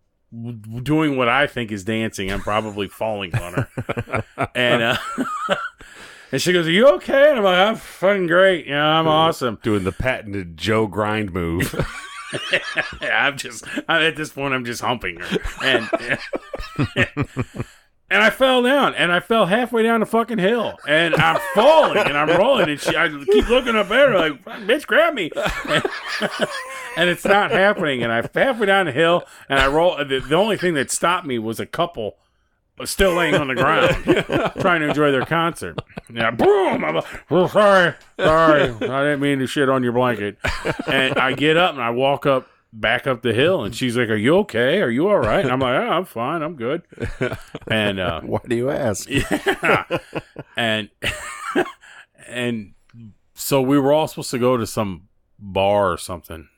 Speaker 3: doing what I think is dancing. I'm probably falling on her. And she goes, "Are you okay?" And I'm like, "I'm fucking great. Yeah, I'm awesome."
Speaker 2: Doing the patented Joe Grind move.
Speaker 3: I'm at this point, I'm just humping her. And I fell down, and I fell halfway down the fucking hill, and I'm falling, and I'm rolling, and I keep looking up at her like, "Bitch, grab me!" And it's not happening, and I'm halfway down the hill, and I roll. The only thing that stopped me was a couple still laying on the ground, trying to enjoy their concert. Yeah, boom! I'm like, "Oh, sorry, I didn't mean to shit on your blanket." And I get up and I walk back up the hill, and she's like, "Are you okay? Are you all right?" And I'm like, "Oh, I'm fine. I'm good." And
Speaker 1: why do you ask?
Speaker 3: Yeah, and so we were all supposed to go to some bar or something.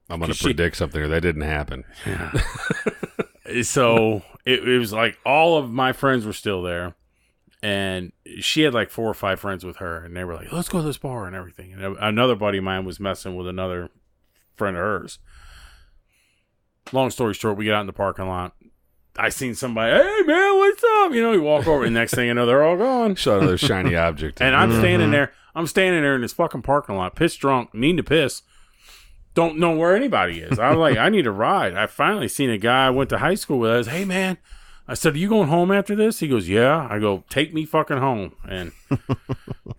Speaker 2: I'm going to predict something, or that didn't happen.
Speaker 3: Yeah. So it was like all of my friends were still there, and she had like 4 or 5 friends with her, and they were like, "Let's go to this bar and everything." And another buddy of mine was messing with another friend of hers. Long story short, we get out in the parking lot. I seen somebody, "Hey man, what's up?" You walk over, and next thing you know, they're all gone.
Speaker 2: Shot another shiny object.
Speaker 3: And I'm standing there. I'm standing there in this fucking parking lot, pissed drunk, needing to piss. Don't know where anybody is. I was like, I need a ride. I finally seen a guy I went to high school with. I was, "Hey man," I said, "Are you going home after this?" He goes, "Yeah." I go, "Take me fucking home." And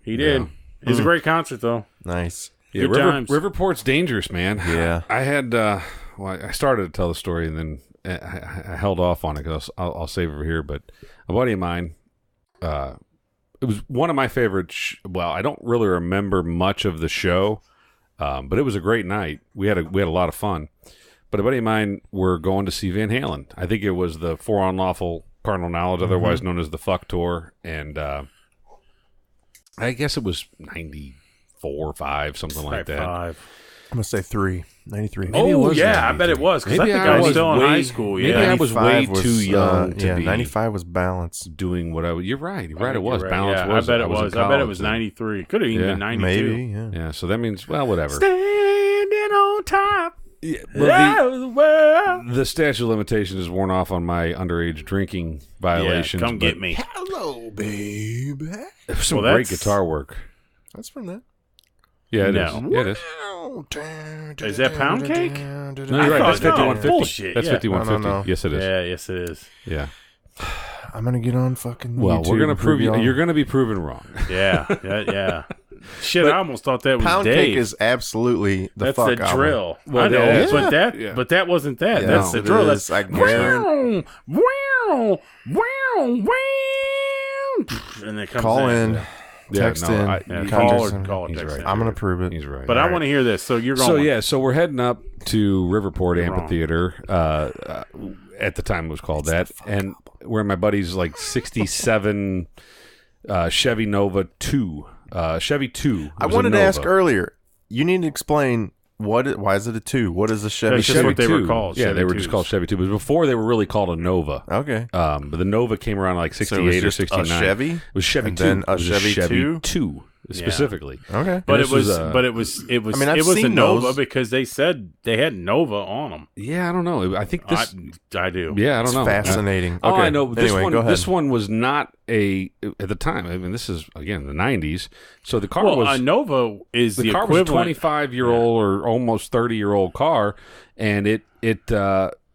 Speaker 3: he did. Yeah. It was a great concert though.
Speaker 1: Nice.
Speaker 2: Yeah, Riverport's dangerous, man.
Speaker 1: Yeah.
Speaker 2: I had, I started to tell the story, and then I held off on it because I'll save it for here. But a buddy of mine, it was one of my favorite. I don't really remember much of the show, but it was a great night. We had a lot of fun. But a buddy of mine were going to see Van Halen. I think it was the For Unlawful Carnal Knowledge, otherwise known as the Fuck Tour, and I guess it was 94, 5, something like that.
Speaker 3: 5.
Speaker 1: I'm going to say 3. 93.
Speaker 3: Maybe it was 93. I bet it was, because I think I was still in high school. Yeah.
Speaker 2: Maybe I was way too young to be
Speaker 1: 95 was Balance.
Speaker 2: Doing what I was. You're right. It was. Right. Balance
Speaker 3: yeah,
Speaker 2: was.
Speaker 3: I bet it was. I bet it was 93. Could have even been 92.
Speaker 1: Maybe,
Speaker 2: yeah. So that means, whatever.
Speaker 3: Standing on top.
Speaker 2: Yeah, the statute of limitations is worn off on my underage drinking violations.
Speaker 3: Yeah, come get me.
Speaker 1: Hello, baby.
Speaker 2: Some great guitar work.
Speaker 1: That's from that.
Speaker 2: Yeah, it is. Yeah, it is.
Speaker 3: Is that Pound Cake?
Speaker 2: No, you're right. That's 5150.
Speaker 3: Bullshit.
Speaker 2: That's 5150.
Speaker 1: No.
Speaker 2: Yes, it is.
Speaker 3: Yeah, yes, it is.
Speaker 2: Yeah.
Speaker 1: I'm gonna get on fucking.
Speaker 2: Well,
Speaker 1: YouTube
Speaker 2: we're gonna prove
Speaker 1: you.
Speaker 2: You're gonna be proven wrong.
Speaker 3: Yeah. Shit, I almost thought that was
Speaker 1: Pound
Speaker 3: Dave.
Speaker 1: Cake is absolutely the
Speaker 3: That's
Speaker 1: fuck
Speaker 3: the drill.
Speaker 1: Album.
Speaker 3: I know,
Speaker 1: yeah.
Speaker 3: but that wasn't that.
Speaker 1: Yeah,
Speaker 3: that's the drill.
Speaker 1: That's I guarantee.
Speaker 3: And it comes
Speaker 1: Call in. Text in.
Speaker 3: Call or text
Speaker 2: right.
Speaker 3: in.
Speaker 1: I'm gonna prove it.
Speaker 2: He's right.
Speaker 3: But I want to hear this. So you're going.
Speaker 2: So we're heading up to Riverport Amphitheater. At the time it was called that, and we're in my buddy's like '67 Chevy Nova 2. Chevy 2.
Speaker 1: I wanted to ask earlier. You need to explain why is it a 2? What is a Chevy?
Speaker 3: That's just what they were called.
Speaker 2: Yeah, they were just called Chevy 2. But before they were really called a Nova.
Speaker 1: Okay.
Speaker 2: But the Nova came around like 68 or 69.
Speaker 1: A Chevy?
Speaker 2: It was Chevy
Speaker 1: and
Speaker 2: 2.
Speaker 1: Then a
Speaker 2: Chevy
Speaker 1: 2
Speaker 2: specifically.
Speaker 1: Okay.
Speaker 3: But it was a Nova
Speaker 1: those.
Speaker 3: because they said they had Nova on them.
Speaker 2: Yeah, I don't know. I think this.
Speaker 3: I do.
Speaker 2: Yeah, I don't know.
Speaker 1: Fascinating.
Speaker 2: Okay. I know. This
Speaker 1: anyway,
Speaker 2: one,
Speaker 1: go ahead.
Speaker 2: This one was not at the time. I mean, this is again the '90s. So the car was
Speaker 3: a Nova is the
Speaker 2: car
Speaker 3: equivalent.
Speaker 2: was a 25-year-old or almost 30-year-old car, and it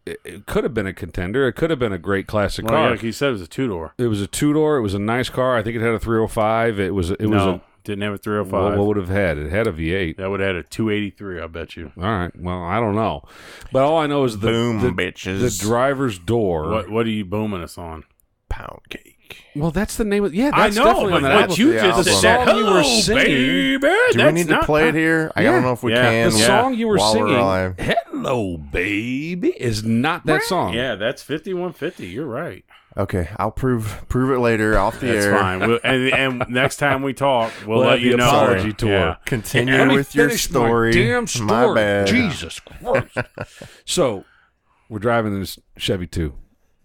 Speaker 2: it could have been a contender. It could have been a great classic car.
Speaker 3: Yeah, like you said, it was a two-door.
Speaker 2: It was a two-door. It was a nice car. I think it had a 305. It was
Speaker 3: didn't have a 305.
Speaker 2: What would have had? It had a V8.
Speaker 3: That would have had a 283, I bet you.
Speaker 2: All right. Well, I don't know. But all I know is
Speaker 1: bitches.
Speaker 2: The driver's door.
Speaker 3: What are you booming us on?
Speaker 1: Pound cake.
Speaker 2: Well, that's the name of that's
Speaker 3: I know,
Speaker 2: definitely
Speaker 3: but
Speaker 2: on that
Speaker 3: what you
Speaker 2: album.
Speaker 3: just
Speaker 2: The
Speaker 3: said,
Speaker 2: song you were
Speaker 3: "Hello,
Speaker 2: singing.
Speaker 3: baby."
Speaker 1: Do we need to play it here? I don't know if we can.
Speaker 2: The song you were
Speaker 1: while we're
Speaker 2: singing,
Speaker 1: alive.
Speaker 2: "Hello, Baby," is not that song.
Speaker 3: Yeah, that's 5150. You're right.
Speaker 1: Okay, I'll prove it later off the
Speaker 3: That's
Speaker 1: air.
Speaker 3: fine. And next time we talk, we'll let
Speaker 2: have
Speaker 3: you
Speaker 2: the
Speaker 3: know.
Speaker 2: apology tour.
Speaker 3: Yeah.
Speaker 1: Continue
Speaker 2: Let me
Speaker 1: with your
Speaker 2: finish
Speaker 1: story.
Speaker 2: My damn story.
Speaker 1: My bad.
Speaker 2: Jesus Christ. So, we're driving this Chevy 2,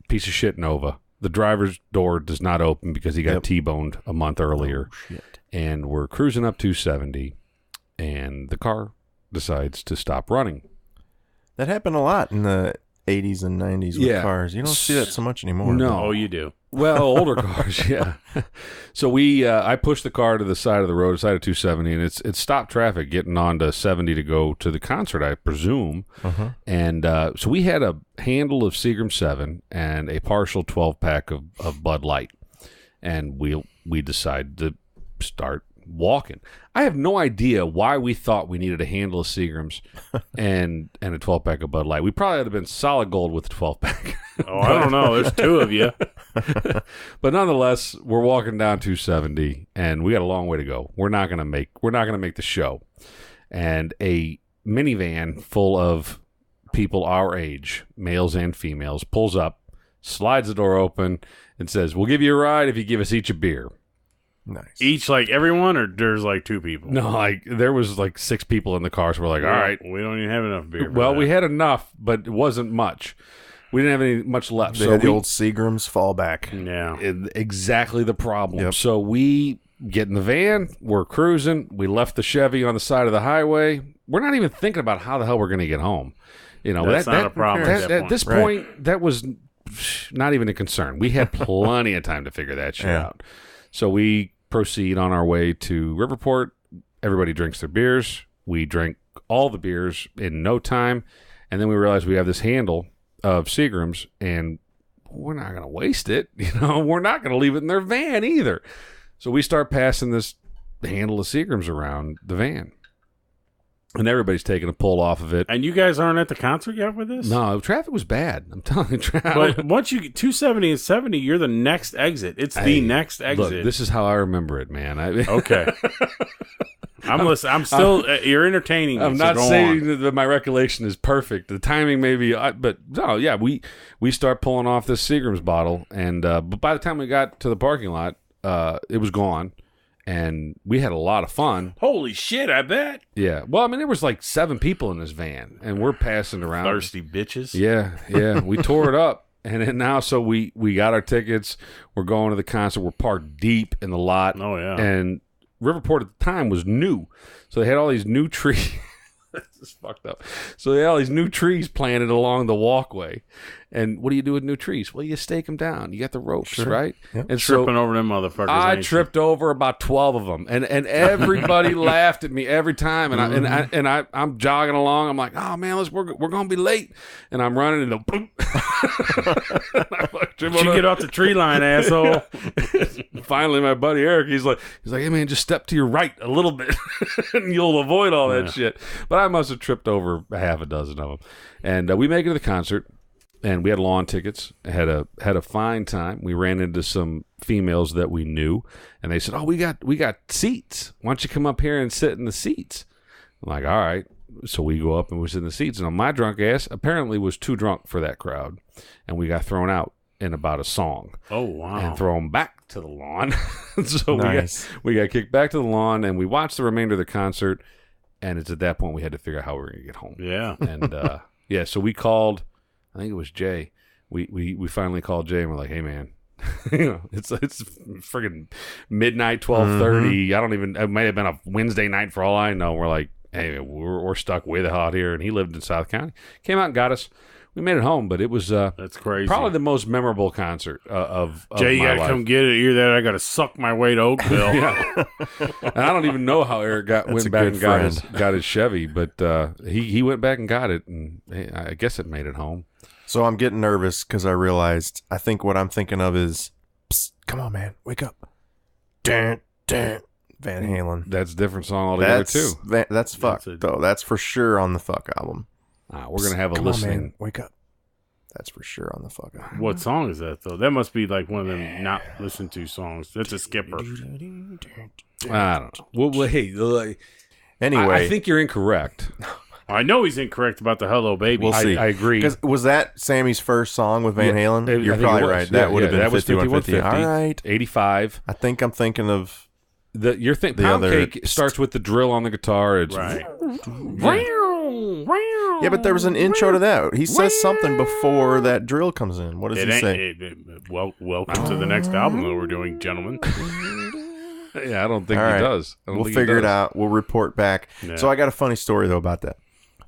Speaker 2: piece of shit Nova. The driver's door does not open because he got T-boned a month earlier.
Speaker 1: Oh, shit.
Speaker 2: And we're cruising up 270, and the car decides to stop running.
Speaker 1: That happened a lot in the 80s and 90s with cars. You don't see that so much anymore.
Speaker 2: No.
Speaker 3: Oh, you do.
Speaker 2: Well, older cars, yeah. So I pushed the car to the side of the road, side of 270, and it stopped traffic getting on to 70 to go to the concert, I presume.
Speaker 1: Uh-huh.
Speaker 2: And so we had a handle of Seagram 7 and a partial 12-pack of Bud Light. And we decided to start walking. I have no idea why we thought we needed a handle of Seagrams and a 12-pack of Bud Light. We probably would have been solid gold with the 12-pack.
Speaker 3: Oh, I don't know. There's two of you.
Speaker 2: But nonetheless, we're walking down 270, and we got a long way to go. We're not gonna make the show. And a minivan full of people our age, males and females, pulls up, slides the door open, and says, "We'll give you a ride if you give us each a beer."
Speaker 1: Nice.
Speaker 3: Each like everyone, or there's like two people?
Speaker 2: No, like there was like 6 people in the car, so we're like, all right.
Speaker 3: We don't even have enough beer.
Speaker 2: Well, we had enough, but it wasn't much. We didn't have much left.
Speaker 1: They had the old Seagrams fallback.
Speaker 3: Yeah.
Speaker 2: Exactly the problem.
Speaker 1: Yep.
Speaker 2: So we get in the van. We're cruising. We left the Chevy on the side of the highway. We're not even thinking about how the hell we're going to get home. You know,
Speaker 3: That's not a problem
Speaker 2: at this point, that was not even a concern. We had plenty of time to figure that shit out. So we proceed on our way to Riverport. Everybody drinks their beers. We drink all the beers in no time. And then we realize we have this handle of Seagrams, and we're not going to waste it. You know, we're not going to leave it in their van either. So we start passing this handle of Seagrams around the van. And everybody's taking a pull off of it.
Speaker 3: And you guys aren't at the concert yet with this?
Speaker 2: No, traffic was bad. I'm telling you.
Speaker 3: But once you get 270 and 70, you're the next exit. It's the next exit.
Speaker 2: Look, this is how I remember it, man.
Speaker 3: Okay. I'm listening. I'm still. You're entertaining me.
Speaker 2: I'm not saying that my recollection is perfect. The timing may be, but no, yeah, we start pulling off this Seagram's bottle, and but by the time we got to the parking lot, it was gone. And we had a lot of fun.
Speaker 3: Holy shit, I bet.
Speaker 2: Yeah. Well, I mean, there was like 7 people in this van, and we're passing around.
Speaker 3: Thirsty bitches.
Speaker 2: Yeah. We tore it up. And then now, so we got our tickets. We're going to the concert. We're parked deep in the lot.
Speaker 3: Oh, yeah.
Speaker 2: And Riverport at the time was new. So they had all these new trees. This is fucked up. So they had all these new trees planted along the walkway. And what do you do with new trees? Well, you stake them down. You got the ropes, right?
Speaker 1: Yep.
Speaker 2: And
Speaker 3: Tripping over them motherfuckers.
Speaker 2: I tripped over about 12 of them, and everybody laughed at me every time. And I'm jogging along. I'm like, oh man, we're gonna be late. And I'm running into.
Speaker 3: Did you get off the tree line, asshole?
Speaker 2: Finally, my buddy Eric, he's like, hey man, just step to your right a little bit, and you'll avoid all that shit. But I must have tripped over a half a dozen of them. And we make it to the concert. And we had lawn tickets. Had a fine time. We ran into some females that we knew, and they said, "Oh, we got seats. Why don't you come up here and sit in the seats?" I'm like, "All right." So we go up and we sit in the seats. And my drunk ass apparently was too drunk for that crowd, and we got thrown out in about a song.
Speaker 3: Oh wow!
Speaker 2: And thrown back to the lawn. So
Speaker 1: nice.
Speaker 2: we got kicked back to the lawn, and we watched the remainder of the concert. And it's at that point we had to figure out how we were gonna get home.
Speaker 3: Yeah.
Speaker 2: And so we called. I think it was Jay. We finally called Jay and we're like, hey man, it's friggin' midnight, 12:30. I don't even. It may have been a Wednesday night for all I know. We're like, hey, we're stuck way the hot here, and he lived in South County. Came out and got us. We made it home, but it was
Speaker 3: that's crazy.
Speaker 2: Probably the most memorable concert of
Speaker 3: Jay, you
Speaker 2: my
Speaker 3: gotta
Speaker 2: life.
Speaker 3: come get it. Either that, or I gotta suck my way to Oakville.
Speaker 2: Yeah. And I don't even know how Eric went back and got his Chevy, but he went back and got it, and I guess it made it home.
Speaker 1: So I'm getting nervous because I realized I think what I'm thinking of is, psst, come on, man, wake up. Dun, dun. Van Halen.
Speaker 2: That's a different song altogether too.
Speaker 1: That's fuck though. That's for sure on the fuck album.
Speaker 2: We're gonna have a listening.
Speaker 1: On, man, wake up. That's for sure on the fuck album.
Speaker 3: What song is that though? That must be like one of them not listened to songs. That's a skipper.
Speaker 2: I don't know. Well, hey,
Speaker 1: anyway,
Speaker 2: I think you're incorrect.
Speaker 3: I know he's incorrect about the Hello Baby.
Speaker 2: We'll see. I agree.
Speaker 1: Because was that Sammy's first song with Van Halen? You're probably right. That would have been 5150. All right.
Speaker 2: 85.
Speaker 1: I think I'm thinking of
Speaker 2: Pound Cake starts with the drill on the guitar. It's
Speaker 3: right.
Speaker 1: Yeah, but there was an intro to that. He says something before that drill comes in. What does he say?
Speaker 3: Welcome to the next album that we're doing, gentlemen.
Speaker 2: Yeah, I don't think he does.
Speaker 1: We'll figure it out. We'll report back. Yeah. So I got a funny story though about that.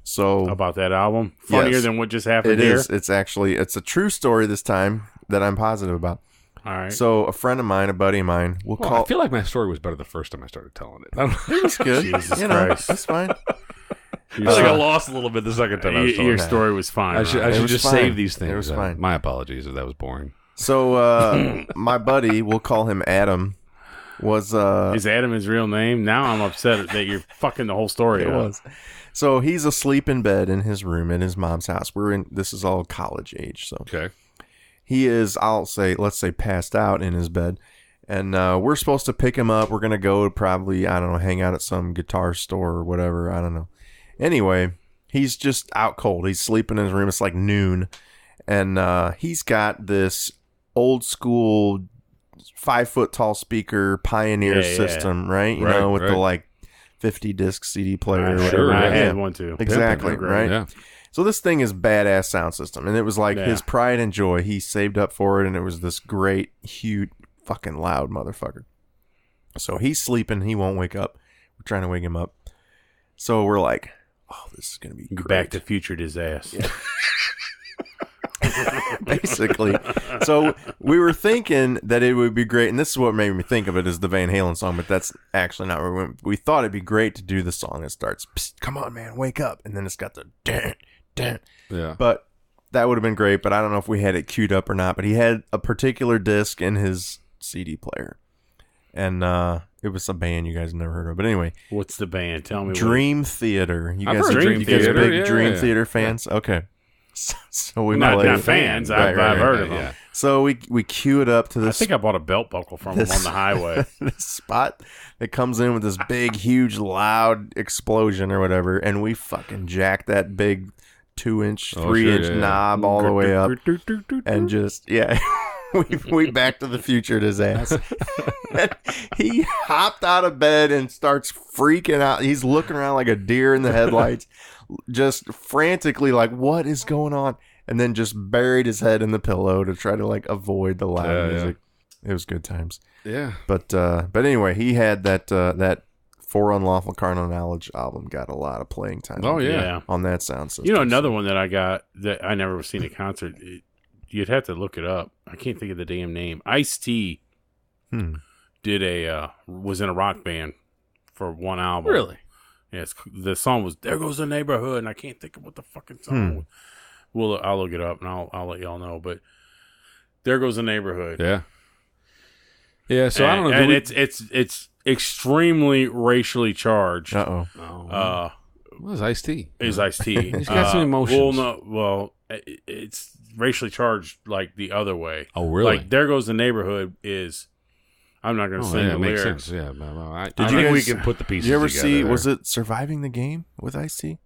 Speaker 1: So
Speaker 3: about that album, funnier than what just happened.
Speaker 1: It
Speaker 3: here?
Speaker 1: is. It's a true story this time that I'm positive about.
Speaker 3: All right.
Speaker 1: So a friend of mine, a buddy of mine,
Speaker 2: I feel like my story was better the first time I started telling it.
Speaker 1: It was good.
Speaker 3: Jesus Christ.
Speaker 1: That's fine.
Speaker 2: I think I lost a little bit the second time I was
Speaker 3: Your story was fine.
Speaker 2: I should just save these things.
Speaker 1: It was fine.
Speaker 2: My apologies if that was boring.
Speaker 1: So my buddy, we'll call him Adam, was
Speaker 3: is Adam his real name? Now I'm upset that you're fucking the whole story.
Speaker 1: It was. So he's asleep in bed in his room at his mom's house. This is all college age. So
Speaker 2: okay.
Speaker 1: He is, let's say passed out in his bed. And we're supposed to pick him up. We're going to go probably, I don't know, hang out at some guitar store or whatever. I don't know. Anyway, he's just out cold. He's sleeping in his room. It's like noon. And he's got this old school 5-foot tall speaker Pioneer system, right? You know, with the like 50 disc CD player or whatever.
Speaker 3: Sure, I had one too.
Speaker 1: Exactly, right?
Speaker 2: Yeah.
Speaker 1: So this thing is badass sound system. And it was like his pride and joy. He saved up for it, and it was this great, huge, fucking loud motherfucker. So he's sleeping. He won't wake up. We're trying to wake him up. So we're like, oh, this is going to be great.
Speaker 3: Back to Future disaster.
Speaker 1: Yeah. Basically. So we were thinking that it would be great, and this is what made me think of it as the Van Halen song, but that's actually not where we went. We thought it'd be great to do the song that starts, come on, man, wake up, and then it's got the dun, dun.
Speaker 2: Yeah.
Speaker 1: But that would have been great, but I don't know if we had it queued up or not, but he had a particular disc in his CD player, and it was a band you guys never heard of. But anyway,
Speaker 3: what's the band? Tell me.
Speaker 1: Dream Theater. You guys
Speaker 3: are
Speaker 1: big Dream Theater fans? Yeah. Okay. So we
Speaker 3: not fans. I've heard of them. Yeah.
Speaker 1: So we queue it up to this.
Speaker 3: I think I bought a belt buckle from them on the highway.
Speaker 1: This spot that comes in with this big, huge, loud explosion or whatever, and we fucking jack that big 2-inch, 3-inch knob all the way up, and just we Back to the Future his ass. He hopped out of bed and starts freaking out. He's looking around like a deer in the headlights, just frantically like, what is going on? And then just buried his head in the pillow to try to like avoid the loud music. It was good times.
Speaker 2: Yeah.
Speaker 1: But anyway, he had that For Unlawful Carnal Knowledge album got a lot of playing time.
Speaker 2: Oh yeah.
Speaker 1: On that sound system.
Speaker 3: You know, another one that I got that I never seen a concert. You'd have to look it up. I can't think of the damn name. Ice-T was in a rock band for one album.
Speaker 2: Really?
Speaker 3: Yes. The song was "There Goes the Neighborhood," and I can't think of what the fucking song was. Well, I'll look it up and I'll let y'all know. But "There Goes the Neighborhood."
Speaker 2: Yeah. Yeah. So I don't know.
Speaker 3: And it's extremely racially charged.
Speaker 1: Uh-oh.
Speaker 2: What is Ice-T?
Speaker 3: Is Ice-T?
Speaker 2: He's got some emotions.
Speaker 3: It's racially charged like the other way.
Speaker 2: Oh, really?
Speaker 3: Like "There Goes the Neighborhood" is. I'm not going to sing the
Speaker 2: makes
Speaker 3: lyrics.
Speaker 2: sense. Yeah,
Speaker 1: I
Speaker 2: think we can put the pieces.
Speaker 1: Did you ever
Speaker 2: together
Speaker 1: see?
Speaker 2: there.
Speaker 1: Was it Surviving the Game with Ice-T?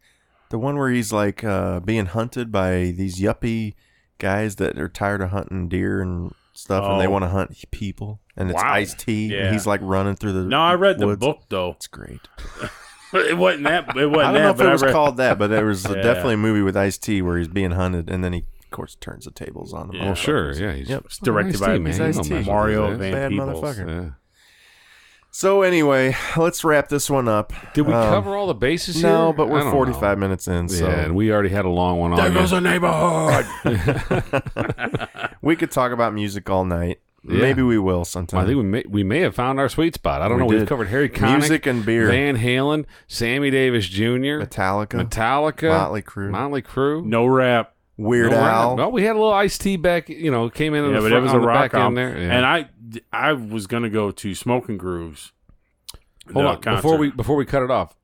Speaker 1: The one where he's like being hunted by these yuppie guys that are tired of hunting deer and stuff, and they want to hunt people. And it's Ice-T, and he's like running through the.
Speaker 3: No, I read
Speaker 1: woods.
Speaker 3: the book though.
Speaker 1: It's great.
Speaker 3: It wasn't that. It wasn't
Speaker 1: I don't know if
Speaker 3: but
Speaker 1: it was called that, but there was
Speaker 3: Yeah.
Speaker 1: definitely a movie with Ice-T where he's being hunted, and then he, of course, turns the tables on them.
Speaker 3: Yeah.
Speaker 2: Oh, sure. Yeah,
Speaker 3: It's directed by
Speaker 2: Ice-T, man.
Speaker 3: Mario Van
Speaker 1: Bad
Speaker 3: Peebles.
Speaker 1: motherfucker.
Speaker 2: Yeah.
Speaker 1: So anyway, let's wrap this one up.
Speaker 2: Did we cover all the bases here?
Speaker 1: No, but we're 45 minutes in. So.
Speaker 2: Yeah, and we already had a long one on.
Speaker 3: There goes a neighborhood.
Speaker 1: We could talk about music all night. Yeah. Maybe we will sometime.
Speaker 2: I think we may have found our sweet spot. I don't know. We've covered Harry Connick,
Speaker 1: music and beer,
Speaker 2: Van Halen, Sammy Davis Jr.,
Speaker 1: Metallica,
Speaker 2: Motley Crue.
Speaker 3: No rap.
Speaker 1: Weird Al.
Speaker 2: Well, we had a little Ice-T back. Came in.
Speaker 3: Yeah, but it was a rock album there. Yeah. And I was gonna go to Smoking Grooves.
Speaker 2: Hold on, before we cut it off.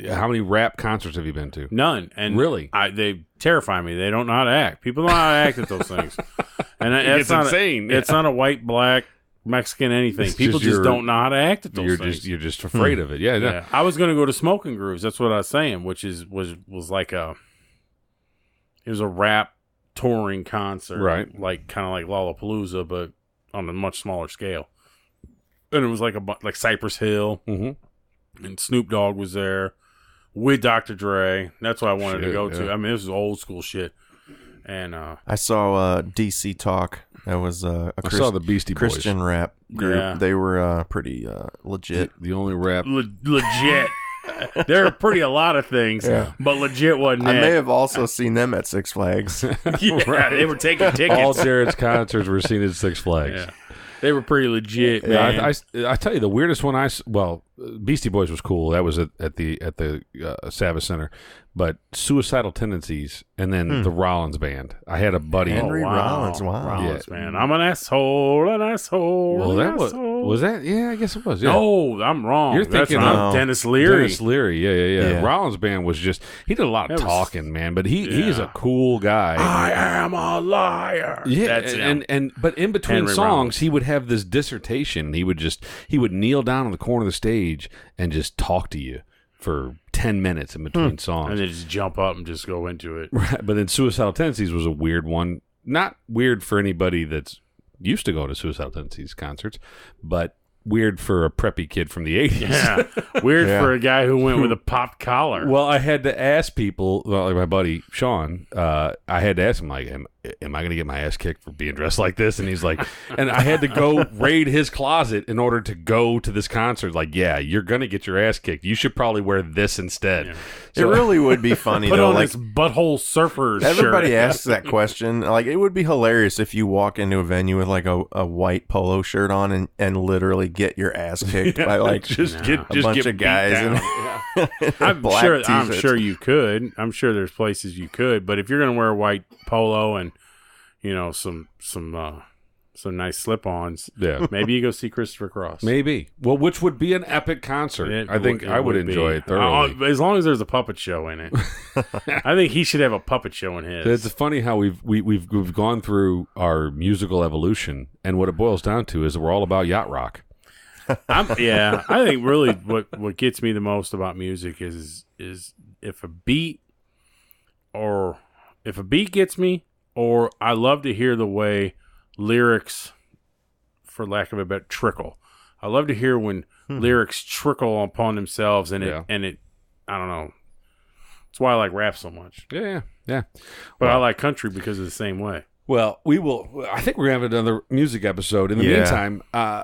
Speaker 2: How many rap concerts have you been to?
Speaker 3: None. And
Speaker 2: really,
Speaker 3: they terrify me. They don't know how to act. People don't know how to act at those things. And
Speaker 2: it's insane.
Speaker 3: It's not a white, black, Mexican, anything. People just don't know how to act at those things.
Speaker 2: You're just afraid of it. Yeah.
Speaker 3: I was going to go to Smoking Grooves. That's what I was saying, which was like it was a rap touring concert,
Speaker 2: right?
Speaker 3: Kind of like Lollapalooza, but on a much smaller scale. And it was like Cypress Hill, and Snoop Dogg was there with Dr. Dre. That's what I wanted to go to. I mean, this is old school shit. And
Speaker 1: I saw DC Talk. That was I
Speaker 2: saw the Beastie Boys.
Speaker 1: Christian rap group. Yeah. They were pretty legit.
Speaker 2: The only rap
Speaker 3: legit. They're a lot of things, but legit wasn't.
Speaker 1: I may have also seen them at Six Flags.
Speaker 3: Right. They were taking tickets.
Speaker 2: All Jared's concerts were seen at Six Flags.
Speaker 3: Yeah. They were pretty legit, man.
Speaker 2: I tell you, the weirdest one Beastie Boys was cool. That was at the Savas Center, but Suicidal Tendencies and then the Rollins Band. I had a buddy,
Speaker 1: Henry Rollins. Wow,
Speaker 3: Rollins, man. I'm an asshole.
Speaker 2: Well, that was that. Yeah, I guess it was. Yeah.
Speaker 3: No, I'm wrong.
Speaker 2: You're thinking of
Speaker 3: Dennis Leary.
Speaker 2: Dennis Leary. Yeah. Rollins Band was just he did a lot of talking, man. But he's a cool guy.
Speaker 3: I am a liar.
Speaker 2: Yeah, but in between Henry songs, Rollins. He would have this dissertation. He would kneel down on the corner of the stage and just talk to you for 10 minutes in between songs.
Speaker 3: And then just jump up and just go into it.
Speaker 2: Right. But then Suicidal Tendencies was a weird one. Not weird for anybody that's used to go to Suicidal Tendencies concerts, but weird for a preppy kid from the 80s.
Speaker 3: Yeah. Weird for a guy who went with a popped collar.
Speaker 2: Well, I had to ask people, like my buddy Sean, I had to ask him, like, am I going to get my ass kicked for being dressed like this? And he's like, and I had to go raid his closet in order to go to this concert. Like, yeah, you're going to get your ass kicked. You should probably wear this instead. Yeah.
Speaker 1: So, it really would be funny,
Speaker 3: put
Speaker 1: though.
Speaker 3: On
Speaker 1: like
Speaker 3: this butthole surfer
Speaker 1: everybody
Speaker 3: shirt.
Speaker 1: Asks that question. Like, it would be hilarious if you walk into a venue with like a white polo shirt on and literally get your ass kicked by like a bunch of guys.
Speaker 3: I'm sure you could. I'm sure there's places you could. But if you're going to wear a white polo and some nice slip-ons.
Speaker 2: Yeah,
Speaker 3: maybe you go see Christopher Cross.
Speaker 2: Maybe. Well, which would be an epic concert. I think I would enjoy it thoroughly.
Speaker 3: As long as there's a puppet show in it. I think he should have a puppet show in his.
Speaker 2: It's funny how we've gone through our musical evolution, and what it boils down to is that we're all about yacht rock.
Speaker 3: I think really what gets me the most about music is if a beat gets me. Or I love to hear the way lyrics, for lack of a better, trickle. I love to hear when lyrics trickle upon themselves, and it, I don't know. That's why I like rap so much.
Speaker 2: Yeah.
Speaker 3: But I like country because of the same way.
Speaker 2: Well, we will. I think we're gonna have another music episode. In the meantime,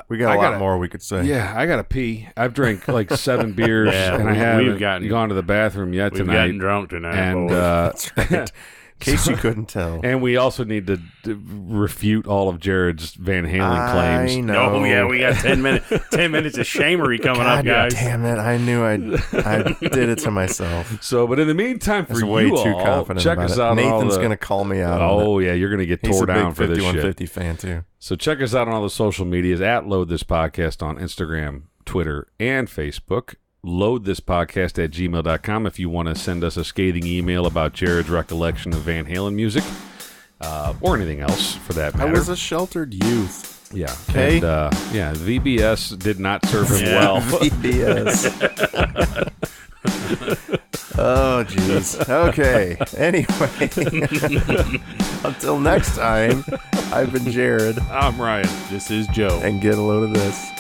Speaker 1: we got a lot more we could say.
Speaker 2: Yeah, I gotta pee. I've drank like 7 beers, and I haven't gone to the bathroom yet tonight.
Speaker 3: We've gotten drunk tonight,
Speaker 2: and
Speaker 1: that's right. In case you couldn't tell.
Speaker 2: And we also need to refute all of Jared's Van Halen claims.
Speaker 1: I know.
Speaker 3: Oh, yeah, we got 10 minutes. 10 minutes of shamery coming up, guys.
Speaker 1: Damn it! I knew I did it to myself.
Speaker 2: So, but in the meantime, for
Speaker 1: way
Speaker 2: you
Speaker 1: too
Speaker 2: all,
Speaker 1: confident
Speaker 2: check us out.
Speaker 1: Nathan's gonna call me out.
Speaker 2: Oh yeah, you're gonna get tore down for this shit.
Speaker 1: He's a big 5150 fan too.
Speaker 2: So check us out on all the social medias at Load This Podcast on Instagram, Twitter, and Facebook. Load this podcast at gmail.com if you want to send us a scathing email about Jared's recollection of Van Halen music or anything else for that matter.
Speaker 1: I was a sheltered youth.
Speaker 2: Yeah.
Speaker 1: Okay.
Speaker 2: And, VBS did not serve him well.
Speaker 1: VBS. Oh, jeez. Okay. Anyway. Until next time, I've been Jared.
Speaker 3: I'm Ryan. This is Joe.
Speaker 1: And get a load of this.